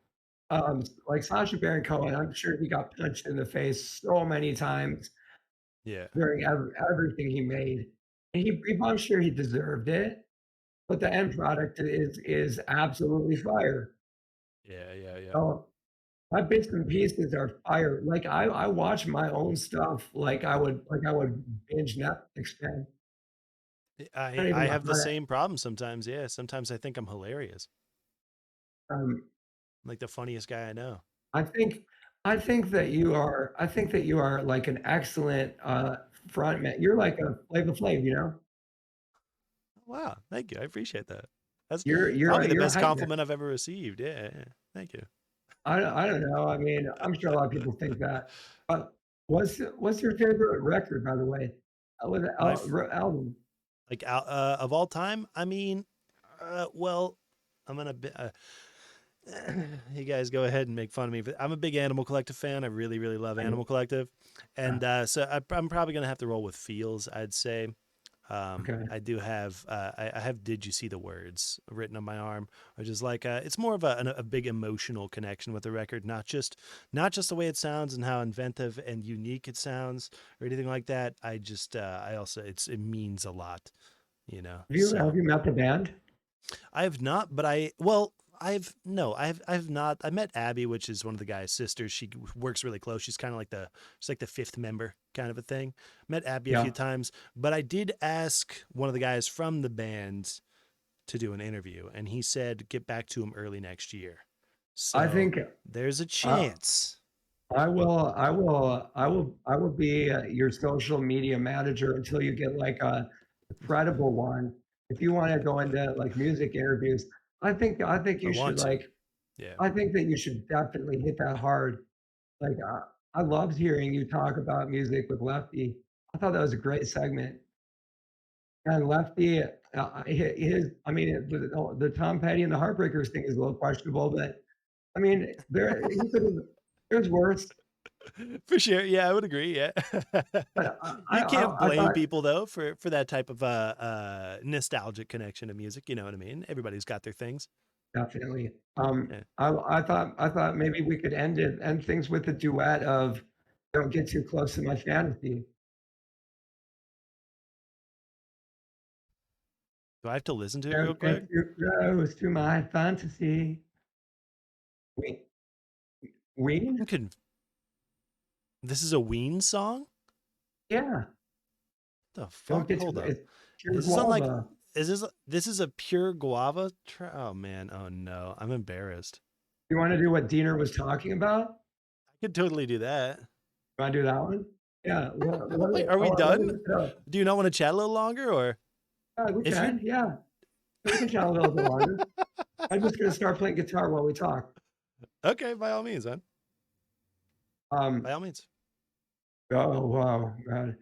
like Sacha Baron Cohen, I'm sure he got punched in the face so many times Yeah. during everything he made, and I'm sure he deserved it, but the end product is absolutely fire. Yeah, yeah, yeah. So, my bits and pieces are fire. Like, I watch my own stuff like I would binge Netflix, man. I I don't even I know have how the same problem sometimes. Yeah, sometimes I think I'm hilarious. um, I'm like the funniest guy I know. I think I think that you are, like, an excellent, frontman. You're like a Flavor Flav, you know? Wow, thank you. I appreciate that. That's probably the You're a best hype man. compliment I've ever received. Yeah, yeah. Thank you. I don't know, I mean, I'm sure a lot of people think that. Uh, what's your favorite record, by the way? What My f- album? of all time, I mean, well, I'm gonna be, you guys go ahead and make fun of me, but I'm a big Animal Collective fan. I really, really love I know. Animal Collective, Yeah, and I'm probably gonna have to roll with Feels. I'd say. okay. I do have I have "Did You See the Words" written on my arm, which is like it's more of a big emotional connection with the record, not just the way it sounds and how inventive and unique it sounds or anything like that. I just I also it means a lot, you know. Have So you met the band? I have not, but I well. I've no, I've not. I met Abby, which is one of the guy's sisters. She works really close. She's like the fifth member kind of a thing. Met Abby a few Yeah. times, but I did ask one of the guys from the band to do an interview, and he said get back to him early next year. I So think, there's a uh chance. I will be, your social media manager until you get, like, a credible one. If you wanna go into, like, music interviews, I think I you should, want to. like Yeah. I think that you should definitely hit that hard. Like, I loved hearing you talk about music with Lefty. I thought that was a great segment. And Lefty, his I mean, the Tom Petty and the Heartbreakers thing is a little questionable, but, I mean, he could have there's worse. For sure. Yeah, I would agree. Yeah. But You can't I blame thought people though for that type of nostalgic connection to music. You know what I mean? Everybody's got their things. definitely. Yeah. I thought maybe we could end things with a duet of "Don't Get Too Close to My Fantasy." Do I have to listen to it real "Don't quick? get too close to my fantasy." Ween I'm Ween? conf- this is a Ween song? Yeah. The Don't fuck? get too Hold up. it's pure Is this on like guava. is this is a pure guava oh man. Oh no. I'm embarrassed. You wanna do what Diener was talking about? I could totally do that. You wanna do that one? Yeah, Wait, are we let me done? look it up. Do you not want to chat a little longer or Yeah, we if you're can, yeah. We can chat a little bit longer. I'm just gonna start playing guitar while we talk. okay, by all means, man. Um, By all means. oh, wow, god.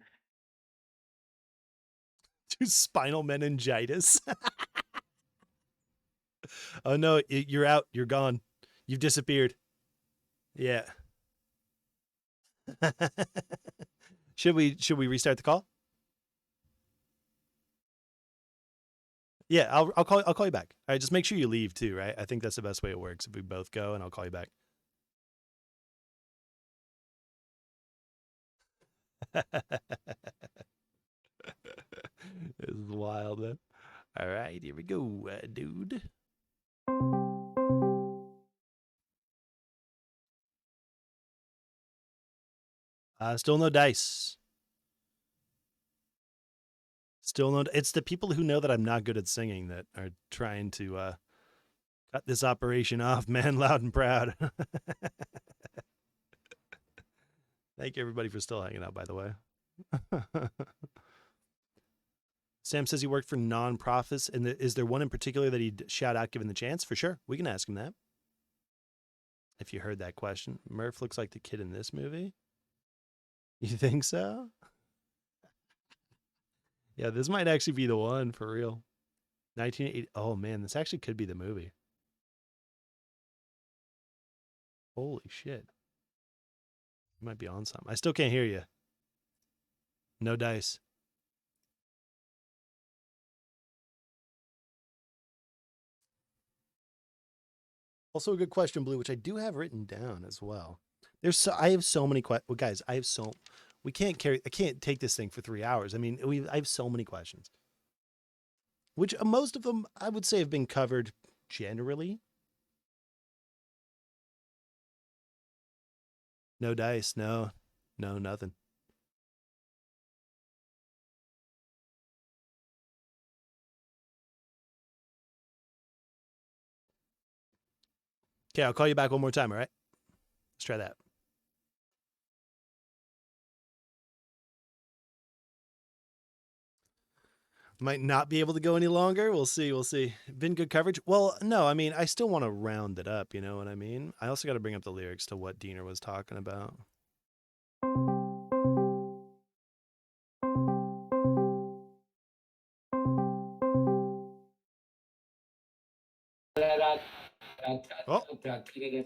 To spinal meningitis. Oh no, you're out. You're gone. You've disappeared. Yeah. Should we restart the call? Yeah, I'll call you back. All right, just make sure you leave too, right? I think that's the best way it works. If we both go, and I'll call you back. This is wild, man. All right, here we go, dude. Still no dice. Still no. It's the people who know that I'm not good at singing that are trying to cut this operation off, man, loud and proud. Thank you, everybody, for still hanging out, by the way. Sam says he worked for nonprofits, and is there one in particular that he'd shout out given the chance? For sure. We can ask him that. If you heard that question. Murph looks like the kid in this movie. You think so? Yeah, this might actually be the one for real. 1980. Oh, man, this actually could be the movie. Holy shit. You might be on something. I still can't hear you. No dice. Also a good question, Blue, which I do have written down as well. I have so many questions. Well, guys, we can't I can't take this thing for 3 hours. I mean, I have so many questions, which most of them I would say have been covered generally. No dice. No, no, nothing. Okay, I'll call you back one more time. All right. Let's try that. Might not be able to go any longer. We'll see. We'll see. Been good coverage. Well, no, I mean, I still want to round it up. You know what I mean? I also got to bring up the lyrics to what Diener was talking about. Oh,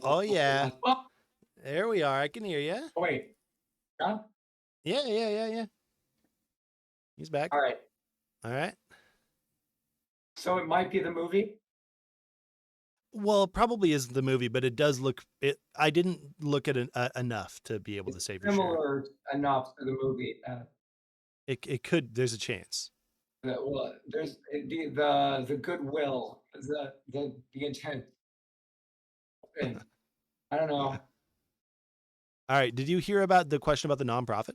oh yeah. There we are. I can hear you. Oh, wait. Huh? Yeah, yeah, yeah, yeah. He's back. All right. All right. So it might be the movie. Well, it probably is the movie, but it does look. It. I didn't look at it enough to be able to say for sure. Similar enough to the movie. It could. There's a chance. Well, there's the goodwill, the intent. And I don't know. All right. Did you hear about the question about the nonprofit?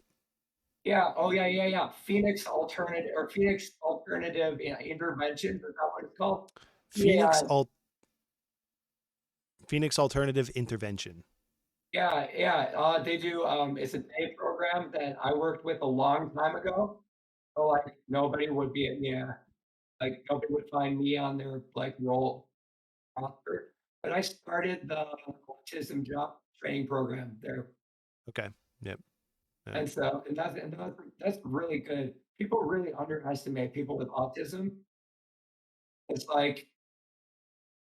Yeah. Oh, yeah, yeah, yeah. Phoenix Alternative Intervention. Is that what it's called? Yeah. Phoenix Alternative Intervention. Yeah, yeah. They do. It's a day program that I worked with a long time ago. So like nobody would be, yeah, like nobody would find me on their like roll roster. But I started the autism job training program there, Okay. Yep. Yep. and so that's really good. People really underestimate people with autism. It's like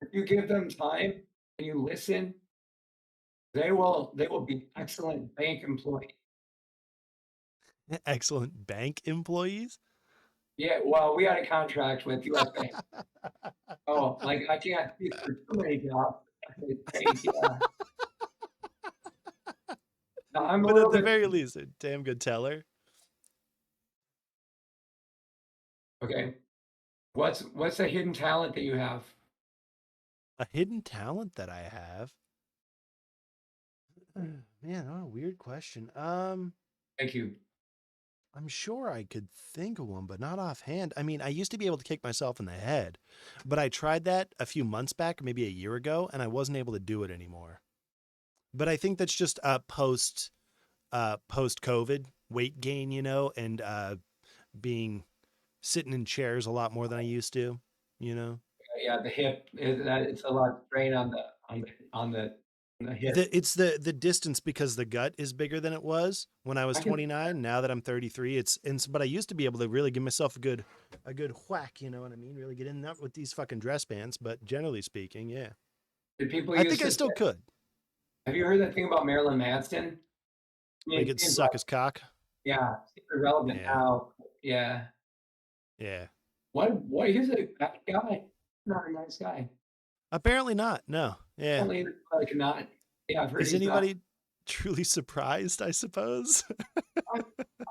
if you give them time and you listen, they will be excellent bank employees. Excellent bank employees. Yeah, well, we had a contract with US Bank. Oh, like I can't speak for too many jobs. Yeah. No, I'm a But at little the bit very least, a damn good teller. okay. What's a hidden talent that you have? A hidden talent that I have. Man, oh, weird question. Thank you. I'm sure I could think of one, but not offhand. I mean, I used to be able to kick myself in the head, but I tried that a few months back, maybe a year ago, and I wasn't able to do it anymore. But I think that's just post COVID weight gain, you know, and being sitting in chairs a lot more than I used to, you know. Yeah, the hip is that it's a lot of strain on the hip. It's the distance because the gut is bigger than it was when I was I can 29. Now that I'm 33, but I used to be able to really give myself a good whack, you know what I mean? Really get in that with these fucking dress bands, but generally speaking, yeah. did people I used think I to say, still could. have you heard that thing about Marilyn Manson? I Like mean, it it seems suck like his cock. yeah, it's irrelevant Yeah. now. Yeah. Yeah. What he's a bad guy. Not a nice guy. Apparently not. No. Yeah. Only like not. Yeah, I've heard Is he's not. anybody truly surprised, I suppose? I,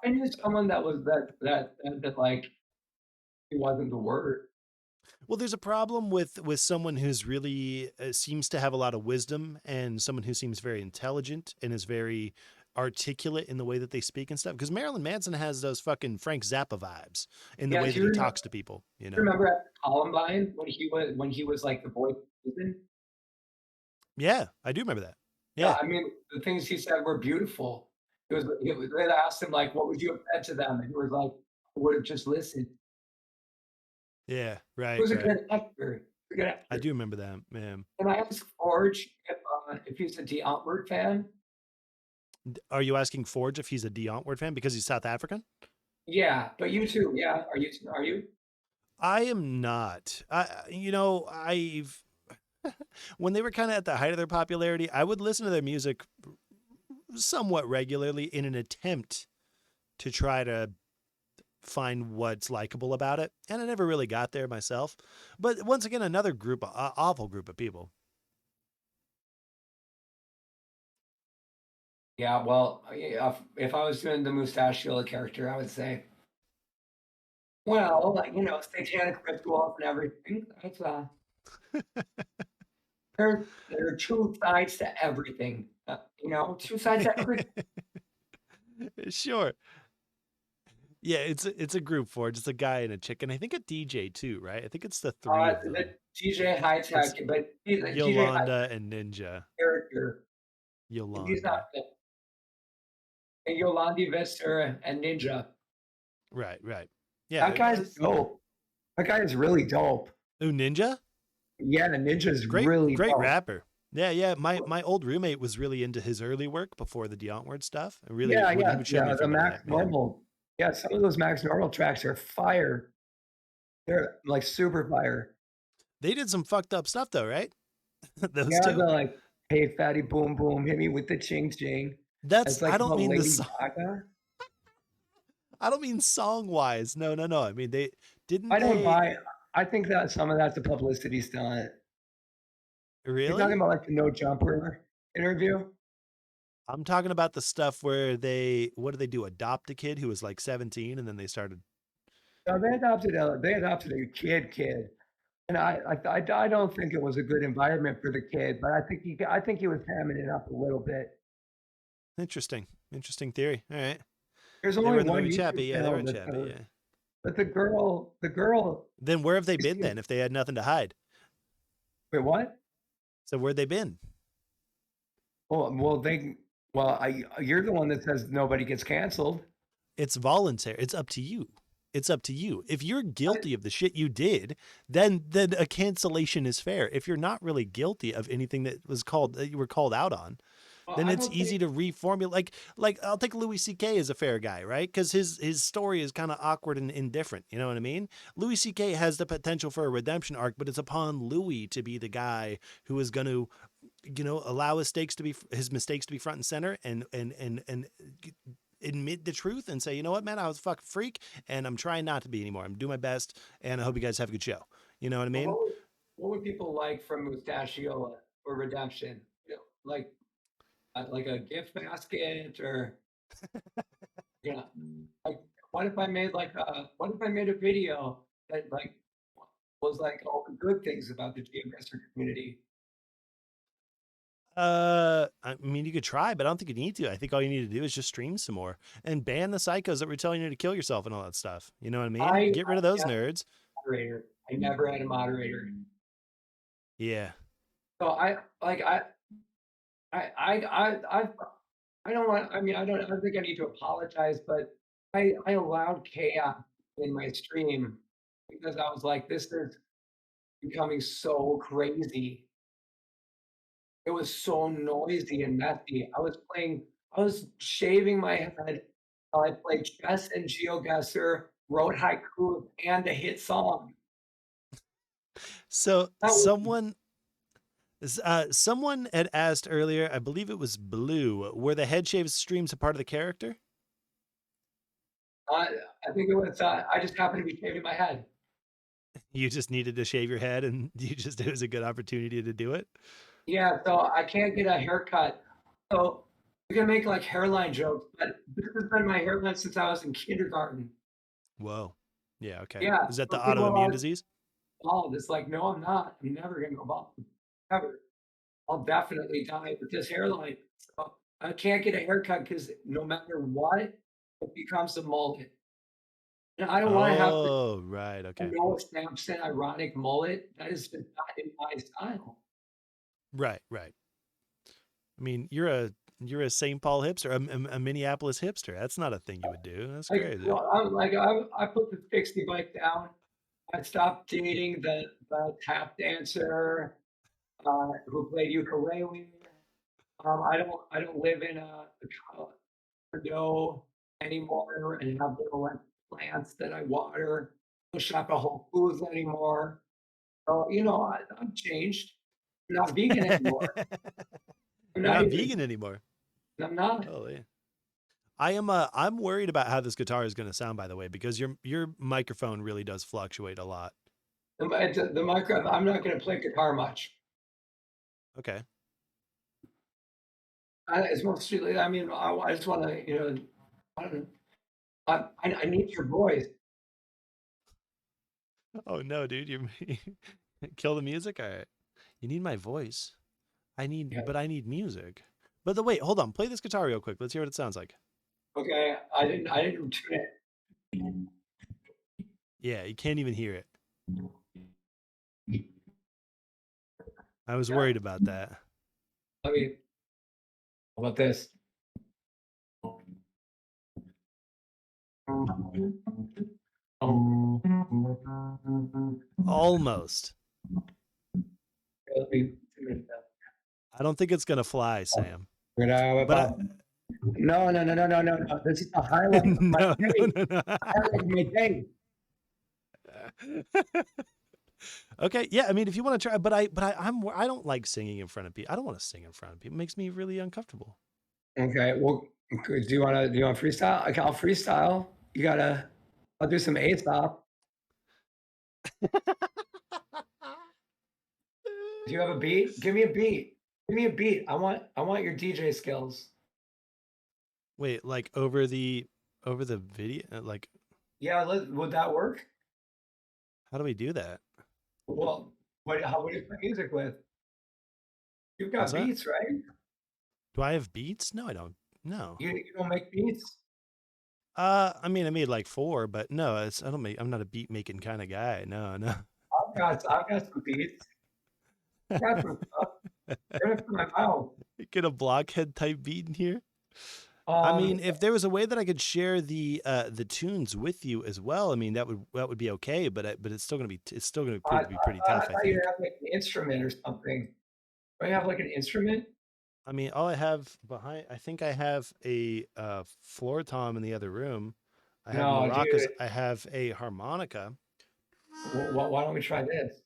I knew someone that was that like he wasn't the word. Well, there's a problem with someone who's really seems to have a lot of wisdom and someone who seems very intelligent and is very articulate in the way that they speak and stuff. Because Marilyn Manson has those fucking Frank Zappa vibes in the Yeah, way do that you he remember, talks to people. You know? remember at Columbine when he was like the voice of reason? Yeah, I do remember that. Yeah, Yeah, I mean the things he said were beautiful. They asked him like, what would you have said to them? And he was like, I would have just listened. yeah, He right, was a right. good actor. A good I actor. do remember that, man. And I asked Forge if he's a D'Antwoord fan. Are you asking Forge if he's a D'Antwoord fan because he's South African? Yeah, but you too. Yeah, are you? I am not. I've when they were kind of at the height of their popularity, I would listen to their music somewhat regularly in an attempt to try to find what's likable about it. And I never really got there myself. But once again, another awful group of people. Yeah, well, yeah, if I was doing the Mustachiola character, I would say, well, like, satanic rituals and everything. There are two sides to everything. Two sides to everything. Sure. Yeah, it's a group for just a guy and a chick, and I think a DJ too, right? I think it's the three of The them. DJ High It's Tech, but he's a DJ High Yolanda and Ninja. character. He's not Yolanda. Yolandi Visser and Ninja. Right, right. Yeah. That guy's dope. That guy is really dope. Ooh, Ninja? Yeah, the Ninja's Great, really great dope. rapper. Yeah, yeah. My old roommate was really into his early work before the Deontward stuff. And really, Yeah, when he yeah, would show me a yeah. few The of Max him. Normal. Yeah, some of those Max Normal tracks are fire. They're like super fire. They did some fucked up stuff though, right? Those Yeah, two. they're like, "Hey, fatty, boom, boom, hit me with the ching, ching." That's It's I like don't about mean the Lady song. Gaga. I don't mean song wise. No, no, no. I mean they didn't I don't they buy I think that some of that's a publicity stunt. You talking really? about, like, the No Jumper interview? I'm talking about the stuff where they what did they do? Adopt a kid who was like 17 and then they started. No, they adopted a kid, and I don't think it was a good environment for the kid, but I think he was hamming it up a little bit. Interesting. Interesting theory. All right. There's They only were in the one movie Chappie. YouTube Yeah, they were channel in that Chappie. does, Yeah. but the girl Then where have they you been see then if they had nothing to hide? wait, what? So where'd they been? Well, you're the one that says nobody gets canceled. It's voluntary. It's up to you. It's up to you. If you're I guilty of the shit you did, then a cancellation is fair. If you're not really guilty of anything that you were called out on, well, then I it's don't think easy to reformulate. Like I'll take Louis C.K. as a fair guy, right? Because his story is kind of awkward and indifferent. You know what I mean? Louis C.K. has the potential for a redemption arc, but it's upon Louis to be the guy who is going to, allow his mistakes to be front and center and admit the truth and say, you know what, man, I was a fucking freak and I'm trying not to be anymore. I'm doing my best and I hope you guys have a good show. You know what I well, mean? what would people like from Mustachiola or redemption? Like like a gift basket or yeah, like what if I made a video that like was like all the good things about the GeoGuessr community? I mean, you could try, but I don't think you need to. I think all you need to do is just stream some more and ban the psychos that were telling you to kill yourself and all that stuff. You know what I mean? I Get rid of those had a nerds. moderator. I never had a moderator. Yeah. So I I I I I don't want I don't think I need to apologize, but I allowed chaos in my stream because I was like, this is becoming so crazy. It was so noisy and messy. I was shaving my head while I played chess and GeoGuessr, wrote haikus, and a hit song. So That was someone had asked earlier, I believe it was Blue, were the head shave streams a part of the character? I I think it was, I just happened to be shaving my head. You just needed to shave your head and it was a good opportunity to do it. Yeah, so I can't get a haircut. So we can make like hairline jokes, but this has been my hairline since I was in kindergarten. Whoa. Yeah. Okay. Yeah, Is that the so people are autoimmune like, disease? bald. It's like, no, I'm not. I'm never gonna go bald. Ever. I'll definitely die with this hairline. So I can't get a haircut because no matter what, it becomes a mullet. And I don't want to have the Oh, right. Okay. Noah Samson ironic mullet. That is just not in my style. Right. Right. I mean, you're a St. Paul hipster, a Minneapolis hipster. That's not a thing you would do. That's Like, crazy. well, I put the fixie bike down. I stopped dating the tap dancer who played ukulele. I don't live in a condo anymore and have little like plants that I water. I don't shop at Whole Foods anymore. So I'm changed. I'm not vegan anymore. I'm You're not not even. vegan anymore. I'm not. Oh, yeah. I'm worried about how this guitar is going to sound, by the way, because your microphone really does fluctuate a lot. The micro. I'm not going to play guitar much. Okay. It's mostly, I mean, I just want to, I don't know. I need your voice. Oh no, dude, you kill the music. All right, you need my voice. Yeah. But I need music. But wait, hold on. Play this guitar real quick. Let's hear what it sounds like. Okay. I didn't tune it. Yeah, you can't even hear it. I was Yeah. worried about that. Let me, how about this? Almost. Let me tune it I don't think it's gonna fly, down. Sam. But I, No, no, no, no, no, no, no. This is the highlight of my no, no, day. no, no. Highlight of my day. Okay, yeah. I mean, if you want to try, I don't like singing in front of people. I don't want to sing in front of people. It makes me really uncomfortable. Okay. Well, do you want to freestyle? Okay, I'll freestyle. I'll do some A-stop. Do you have a beat? Give me a beat. Give me a beat. I want your DJ skills. Wait, like over the video? Like, Yeah, would that work? how do we do that? Well, what do you play music with? You've What's got that? beats, right? Do I have beats? No, I don't. No. You don't make beats? I mean, I made like four, but no, I don't make. I'm not a beat making kind of guy. No, no. I've got some beats. I got some stuff. Right up to my mouth. Get a blockhead type beat in here. I Um, mean, if there was a way that I could share the tunes with you as well, I mean that would be okay. But it's still gonna I, prove I, to be pretty I tough. I thought you'd think. have like an instrument or something. Do you have like an instrument? I mean, all I have behind. I think I have a floor tom in the other room. I have No, maracas. dude. I have a harmonica, Why don't we try this?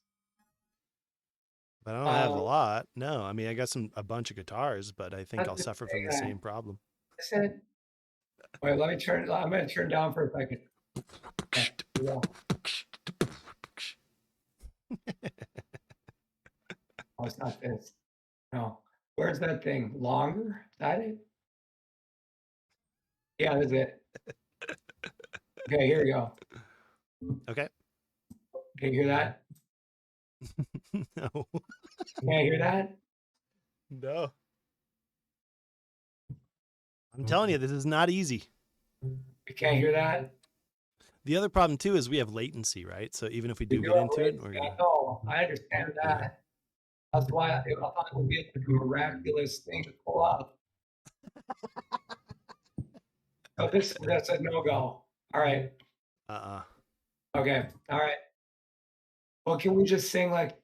but I don't have a Um, lot. No, I mean I got a bunch of guitars, but I think that's I'll the suffer from the thing. same problem. I said, wait, let me turn. I'm gonna turn down for a second. Okay, here we go. Oh, it's not this. No. Where's that thing? Longer? Is that it? Yeah, that's it. Okay, here we go. Okay. Can you hear that? No. Can you hear that? No. I'm telling you, this is not easy. You can't hear that? The other problem too is we have latency, right? So even if we You do do get have into it, we're latency. I gonna, know. I understand yeah. that. That's why I thought it would be like a miraculous thing to pull off. So that's a no go. All right. Uh-uh. Okay. All right. Well, can we just sing like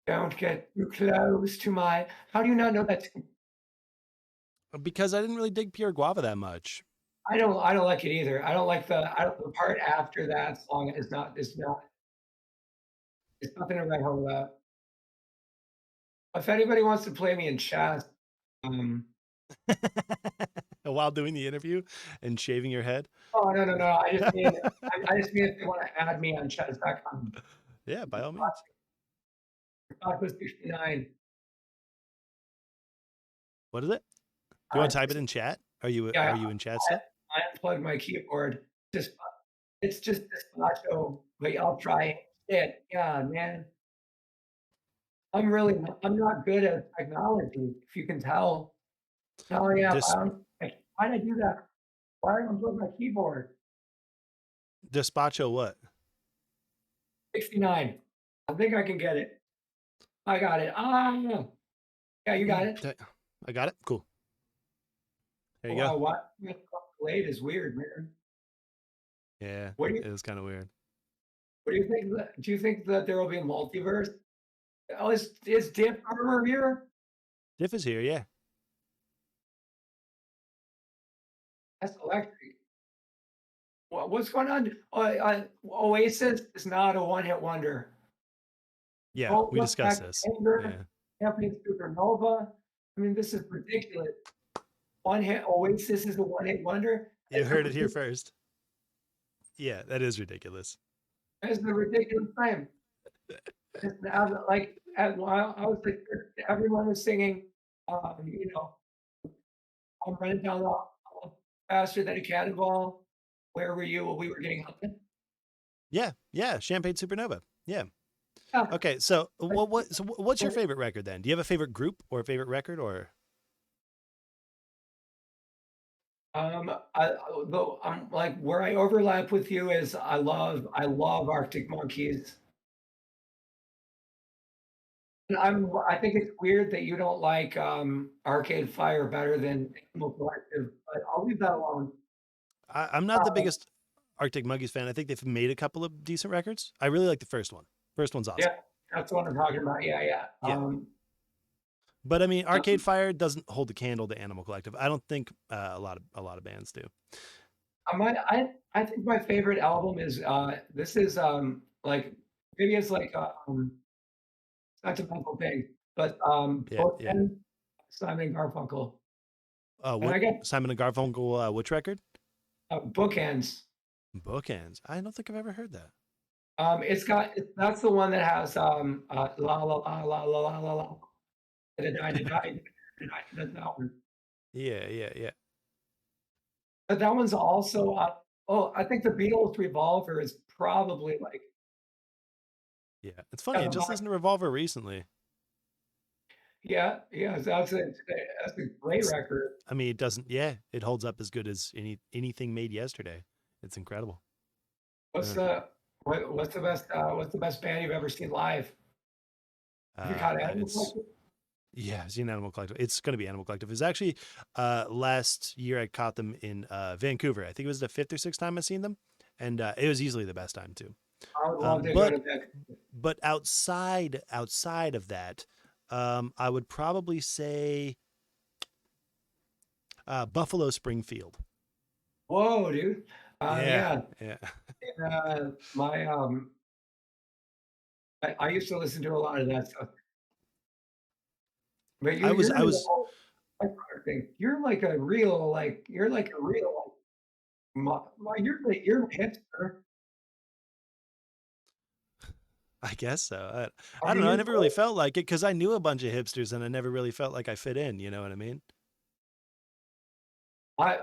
"Don't get too close to my"? How do you not know that? Because I didn't really dig Pure Guava that much. I don't like it either. I don't like the part after that song is not it's nothing to write home about. If anybody wants to play me in chess, um, While doing the interview and shaving your head. oh no, no, no. I just mean if they want to add me on chess.com. Yeah, by all means. Taco 69. What is it? Do you I want to type it in chat? Are yeah, you in chat still? I unplugged my keyboard. Just it's just this macho, but I'll try it. Yeah, man. I'm not good at technology, if you can tell. Oh yeah, Dis like, why did I do that? Why did I unplug my keyboard? Despacho what? 69. I think I can get it. I got it. Yeah, you got it. I got it. Cool. There Oh, you go. wow, what? Late is weird, man. Yeah, What do you it was kind of weird. what do you think do you think that there will be a multiverse? Oh, is Dick Armor here? Diff is here, yeah. That's electric. What's going on? Oasis is not a one-hit wonder. Yeah, Don't we look discussed back this. anger, Yeah. happening supernova. I mean, this is ridiculous. One hit Oasis is a one-hit wonder. You heard it here first. Yeah, that is ridiculous. That's a ridiculous claim. Like, I was like, everyone was singing, you know, I'm running down the faster than a cannonball. Where were you when we were getting hunted? Yeah, yeah, Champagne Supernova. Yeah. Yeah. Okay, so Like, what's your favorite record then? Do you have a favorite group or a favorite record or? though I'm like where I overlap with you is I love Arctic Monkeys. And I think it's weird that you don't like Arcade Fire better than Animal Collective, but I'll leave that alone. I'm not the Uh, biggest Arctic Monkeys fan. I think they've made a couple of decent records. I really like the first one. First one's awesome. yeah, that's what I'm talking about. Yeah, yeah. Yeah. But I mean, Arcade Um, Fire doesn't hold a candle to Animal Collective. I don't think a lot of bands do. I think my favorite album is this is like maybe it's like sentimental thing, but Yeah, yeah. Bookend, Simon and Garfunkel, and What I get Simon and Garfunkel? Which record? Bookends. Bookends. I don't think I've ever heard that. That's the one that has la la la la la la la la da da da da da. That's that one. Yeah, yeah, yeah, But that one's also oh, I think the Beatles Revolver is probably like yeah. It's funny. yeah, I just listened to Revolver recently. yeah, that's a great It's, record. I mean, it doesn't. Yeah, it holds up as good as anything made yesterday. It's incredible. What's Uh, the what's the best band you've ever seen live? Have you caught Animal it's Collective? Yeah, I've seen Animal Collective. It's going to be Animal Collective. It's actually last year I caught them in Vancouver. I think it was the fifth or sixth time I've seen them, and it was easily the best time too. I would love Um, to go to but that. but outside of that, I would probably say Buffalo Springfield. Whoa, dude. Yeah, Yeah, yeah. my I used to listen to a lot of that stuff. But I was you're I into the was whole byproduct thing. You're like a real you're a hipster. I guess so. I Are don't know. I you? never really felt like it because I knew a bunch of hipsters and I never really felt like I fit in. You know what I mean? I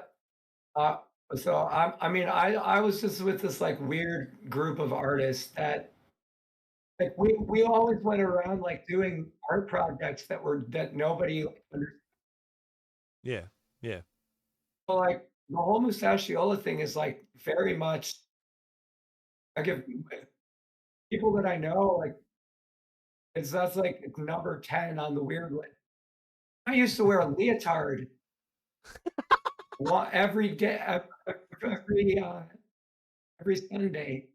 uh, so I mean I was just with this like weird group of artists that like we always went around like doing art projects that nobody like, understood. Yeah, yeah. Like the whole Mustachiola thing is like very much like if people that I know like that's like it's number 10 on the weird list. I used to wear a leotard every day, every every Sunday,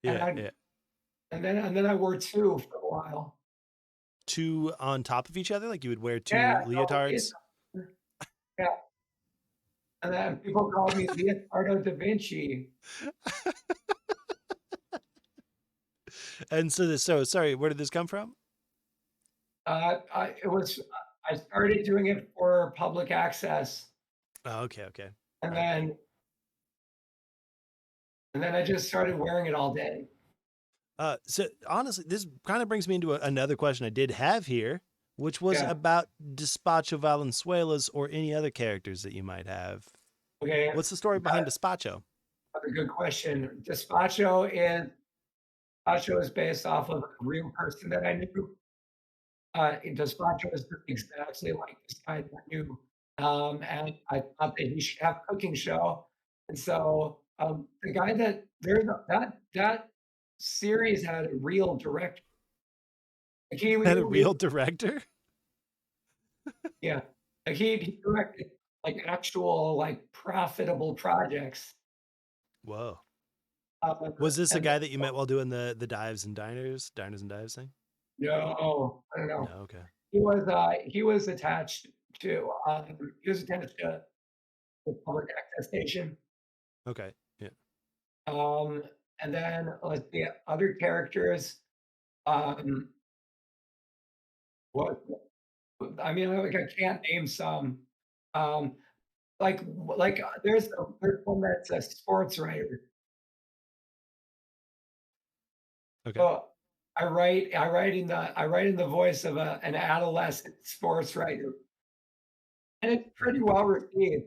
and Yeah, I yeah. and then I wore two for a while. Two on top of each other, like you would wear Yeah, two no, leotards. yeah, and then people called me Leonardo da Vinci. And so sorry, where did this come from? I started doing it for public access, Oh, okay, okay. and Right. then I just started wearing it all day. So honestly, this kind of brings me into another question I did have here, which was Yeah. about Despacho Valenzuela's or any other characters that you might have. Okay. What's the story behind Despacho? That's a good question. Despacho is based off of a real person that I knew. Despacho is exactly like this guy that I knew, and I thought that he should have a cooking show. And so the guy that there's a, that series had a real director. Like Had a real director? yeah, like he directed like actual like profitable projects. Whoa. Um, Was this a and guy that you met while doing the diners and dives thing? no, I don't No, know. okay. He was attached he was attached to the public access station. Okay. Yeah. Um, and then let's see, other characters. Um, what I mean, like I can't name some. Um, there's one that's a sports writer. Okay. So I write in the voice of an adolescent sports writer. and it's pretty Very well cool. received.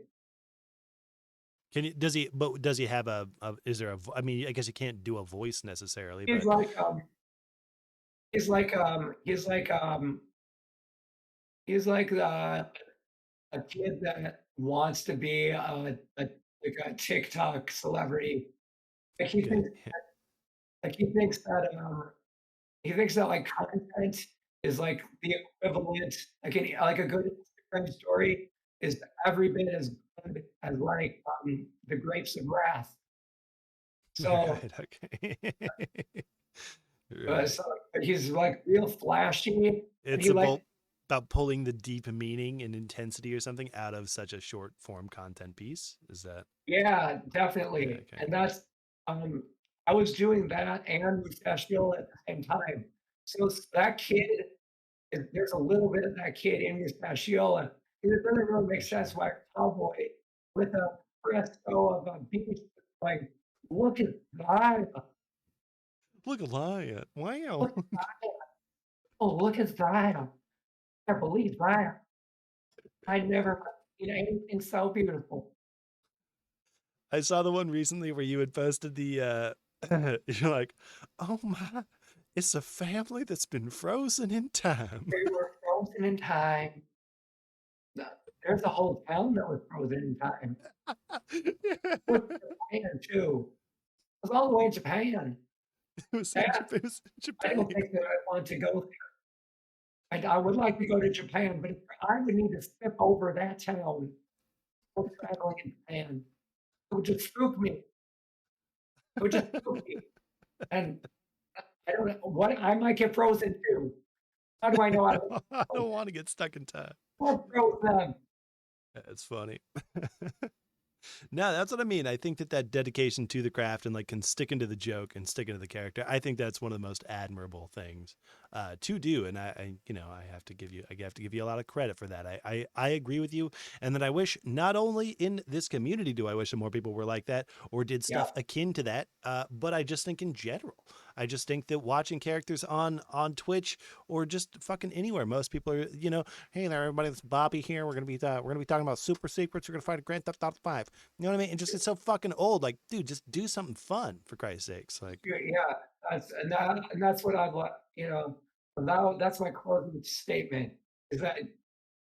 Can you, does he, but does he have is there I mean, I guess you can't do a voice necessarily, He's but like, he's like, he's like, a kid that wants to be like a TikTok celebrity. Like he okay. thinks like he thinks that like content is like the equivalent, like a good Instagram story is every bit as good as like the grapes of wrath. So, Right, okay. uh, Right. so he's like real flashy, and It's he like about pulling the deep meaning and intensity or something out of such a short form content piece. Is that, yeah, yeah, definitely. okay. And that's um I was doing that and Mustachiola at the same time. So that kid there's a little bit of that kid in Mustachiola. It doesn't really make For sense sure. why a cowboy with a fresco of a beach, like, look at that, Look alive. Wow. look at that, oh, look at that. I can't believe that. I never seen anything so beautiful. I saw the one recently where you had posted the you're like, "Oh my, it's a family that's been frozen in time." They were frozen in time. There's a whole town that was frozen in time. It was Japan too. It was all the way in Japan. And It was in I Japan. don't think that I want to go I would like to go to Japan, but I would need to skip over that town for traveling in Japan. It would just spook me. It would just spook me. And I don't know what I might get frozen too. How do I know I won't I get don't want to get stuck in time. frozen? That's funny. No, that's what I mean. I think that that dedication to the craft and like can sticking to the joke and sticking to the character. I think that's one of the most admirable things to do. And you know, I have to give you, I have to give you a lot of credit for that. I agree with you, and that I wish not only in this community do I wish that more people were like that or did Yeah, stuff akin to that, but I just think in general, I just think that watching characters on Twitch or just fucking anywhere, most people are, you know, hey there, everybody, it's Bobby here. We're gonna be talking about super secrets. We're gonna fight a Grand Theft Auto 5. You know what I mean? It just gets so fucking old. Like, dude, just do something fun for Christ's sakes. Like, yeah. That's what I'd like. That's my closing statement. Is that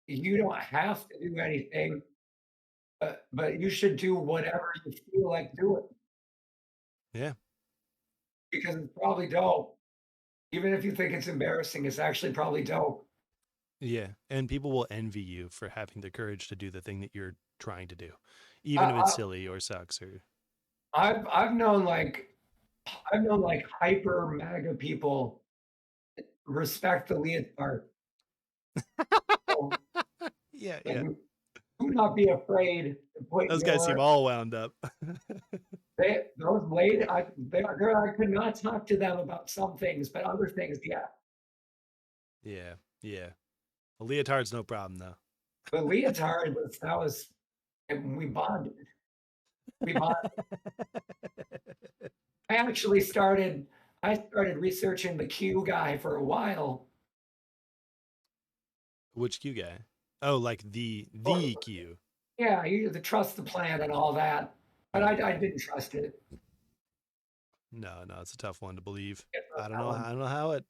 you don't have to do anything, but you should do whatever you feel like doing yeah, because it's probably dope. Even if you think it's embarrassing, it's actually probably dope. yeah, and people will envy you for having the courage to do the thing that you're trying to do, I, even if it's I, silly or sucks. Or I've known like hyper MAGA people respect the leotard. So, yeah, like, yeah, do not be afraid to put those guys seem your all wound up. those lady. I could not talk to them about some things, but other things, yeah. Yeah, yeah. A leotard's no problem though. The leotard was that was and we bonded. We bonded. I actually started researching the Q guy for a while. Which Q guy? Oh, like the Q. Yeah, you the trust the plan and all that, but Oh I yeah. didn't trust it. No, no, it's a tough one to believe. Get I don't that know. one. I don't know how it.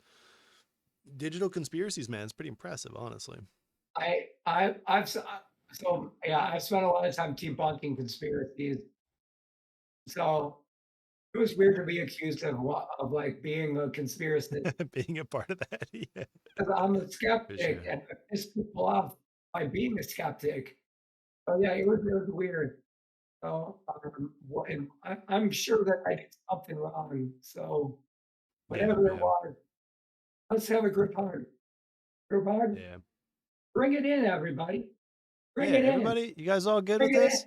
Digital conspiracies, man. It's pretty impressive, honestly. I've so yeah, I've spent a lot of time debunking conspiracies. So it was weird to be accused of like being a conspiracist Being a part of that. Yeah, because I'm a for skeptic sure. and I piss people off by being a skeptic. So yeah, it was weird. So and I'm sure that I did something wrong. So Yeah, whatever it yeah, was, let's have a good time. Good time. yeah. Bring it in, everybody. Yeah, Bring it in. everybody, you guys all good Bring with it in. this?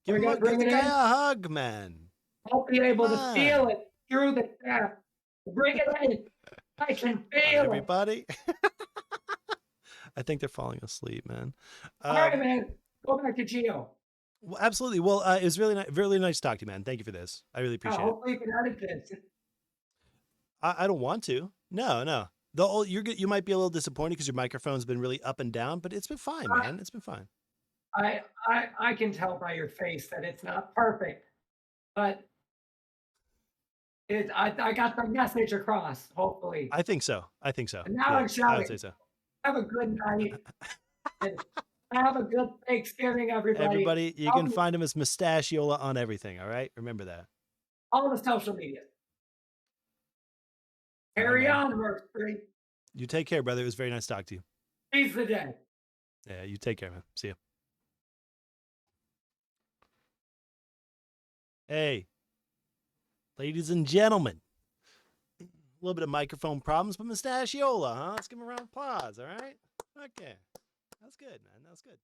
We got to Give bring the it guy in. a hug, man. I'll be Come able to feel on. it through the chat. Bring it in. I can Come on, feel it. everybody. I think they're falling asleep, man. All right, Um, man. Go back to Geo. well, absolutely. Well, it was really nice to talk to you, man. Thank you for this. I really appreciate it. Hopefully you can edit this. I don't want to. No, no. You might be a little disappointed because your microphone's been really up and down, but it's been fine, I, man. It's been fine. I can tell by your face that it's not perfect, but I got the message across, hopefully. I think so. I think so. And now Yeah, I'm I would shouting. say so. Have a good night and have a good Thanksgiving, everybody. Everybody, you All can find him as Mustachiola on everything. All right, remember that. all the social media. All right, Carry man. on, Murphspree. You take care, brother. It was very nice to talk to you. Seize the day. Yeah, you take care, man. See you. Hey, ladies and gentlemen. A little bit of microphone problems, but Mustachiola, huh? Let's give him a round of applause, all right? Okay. That's good, man. That's good.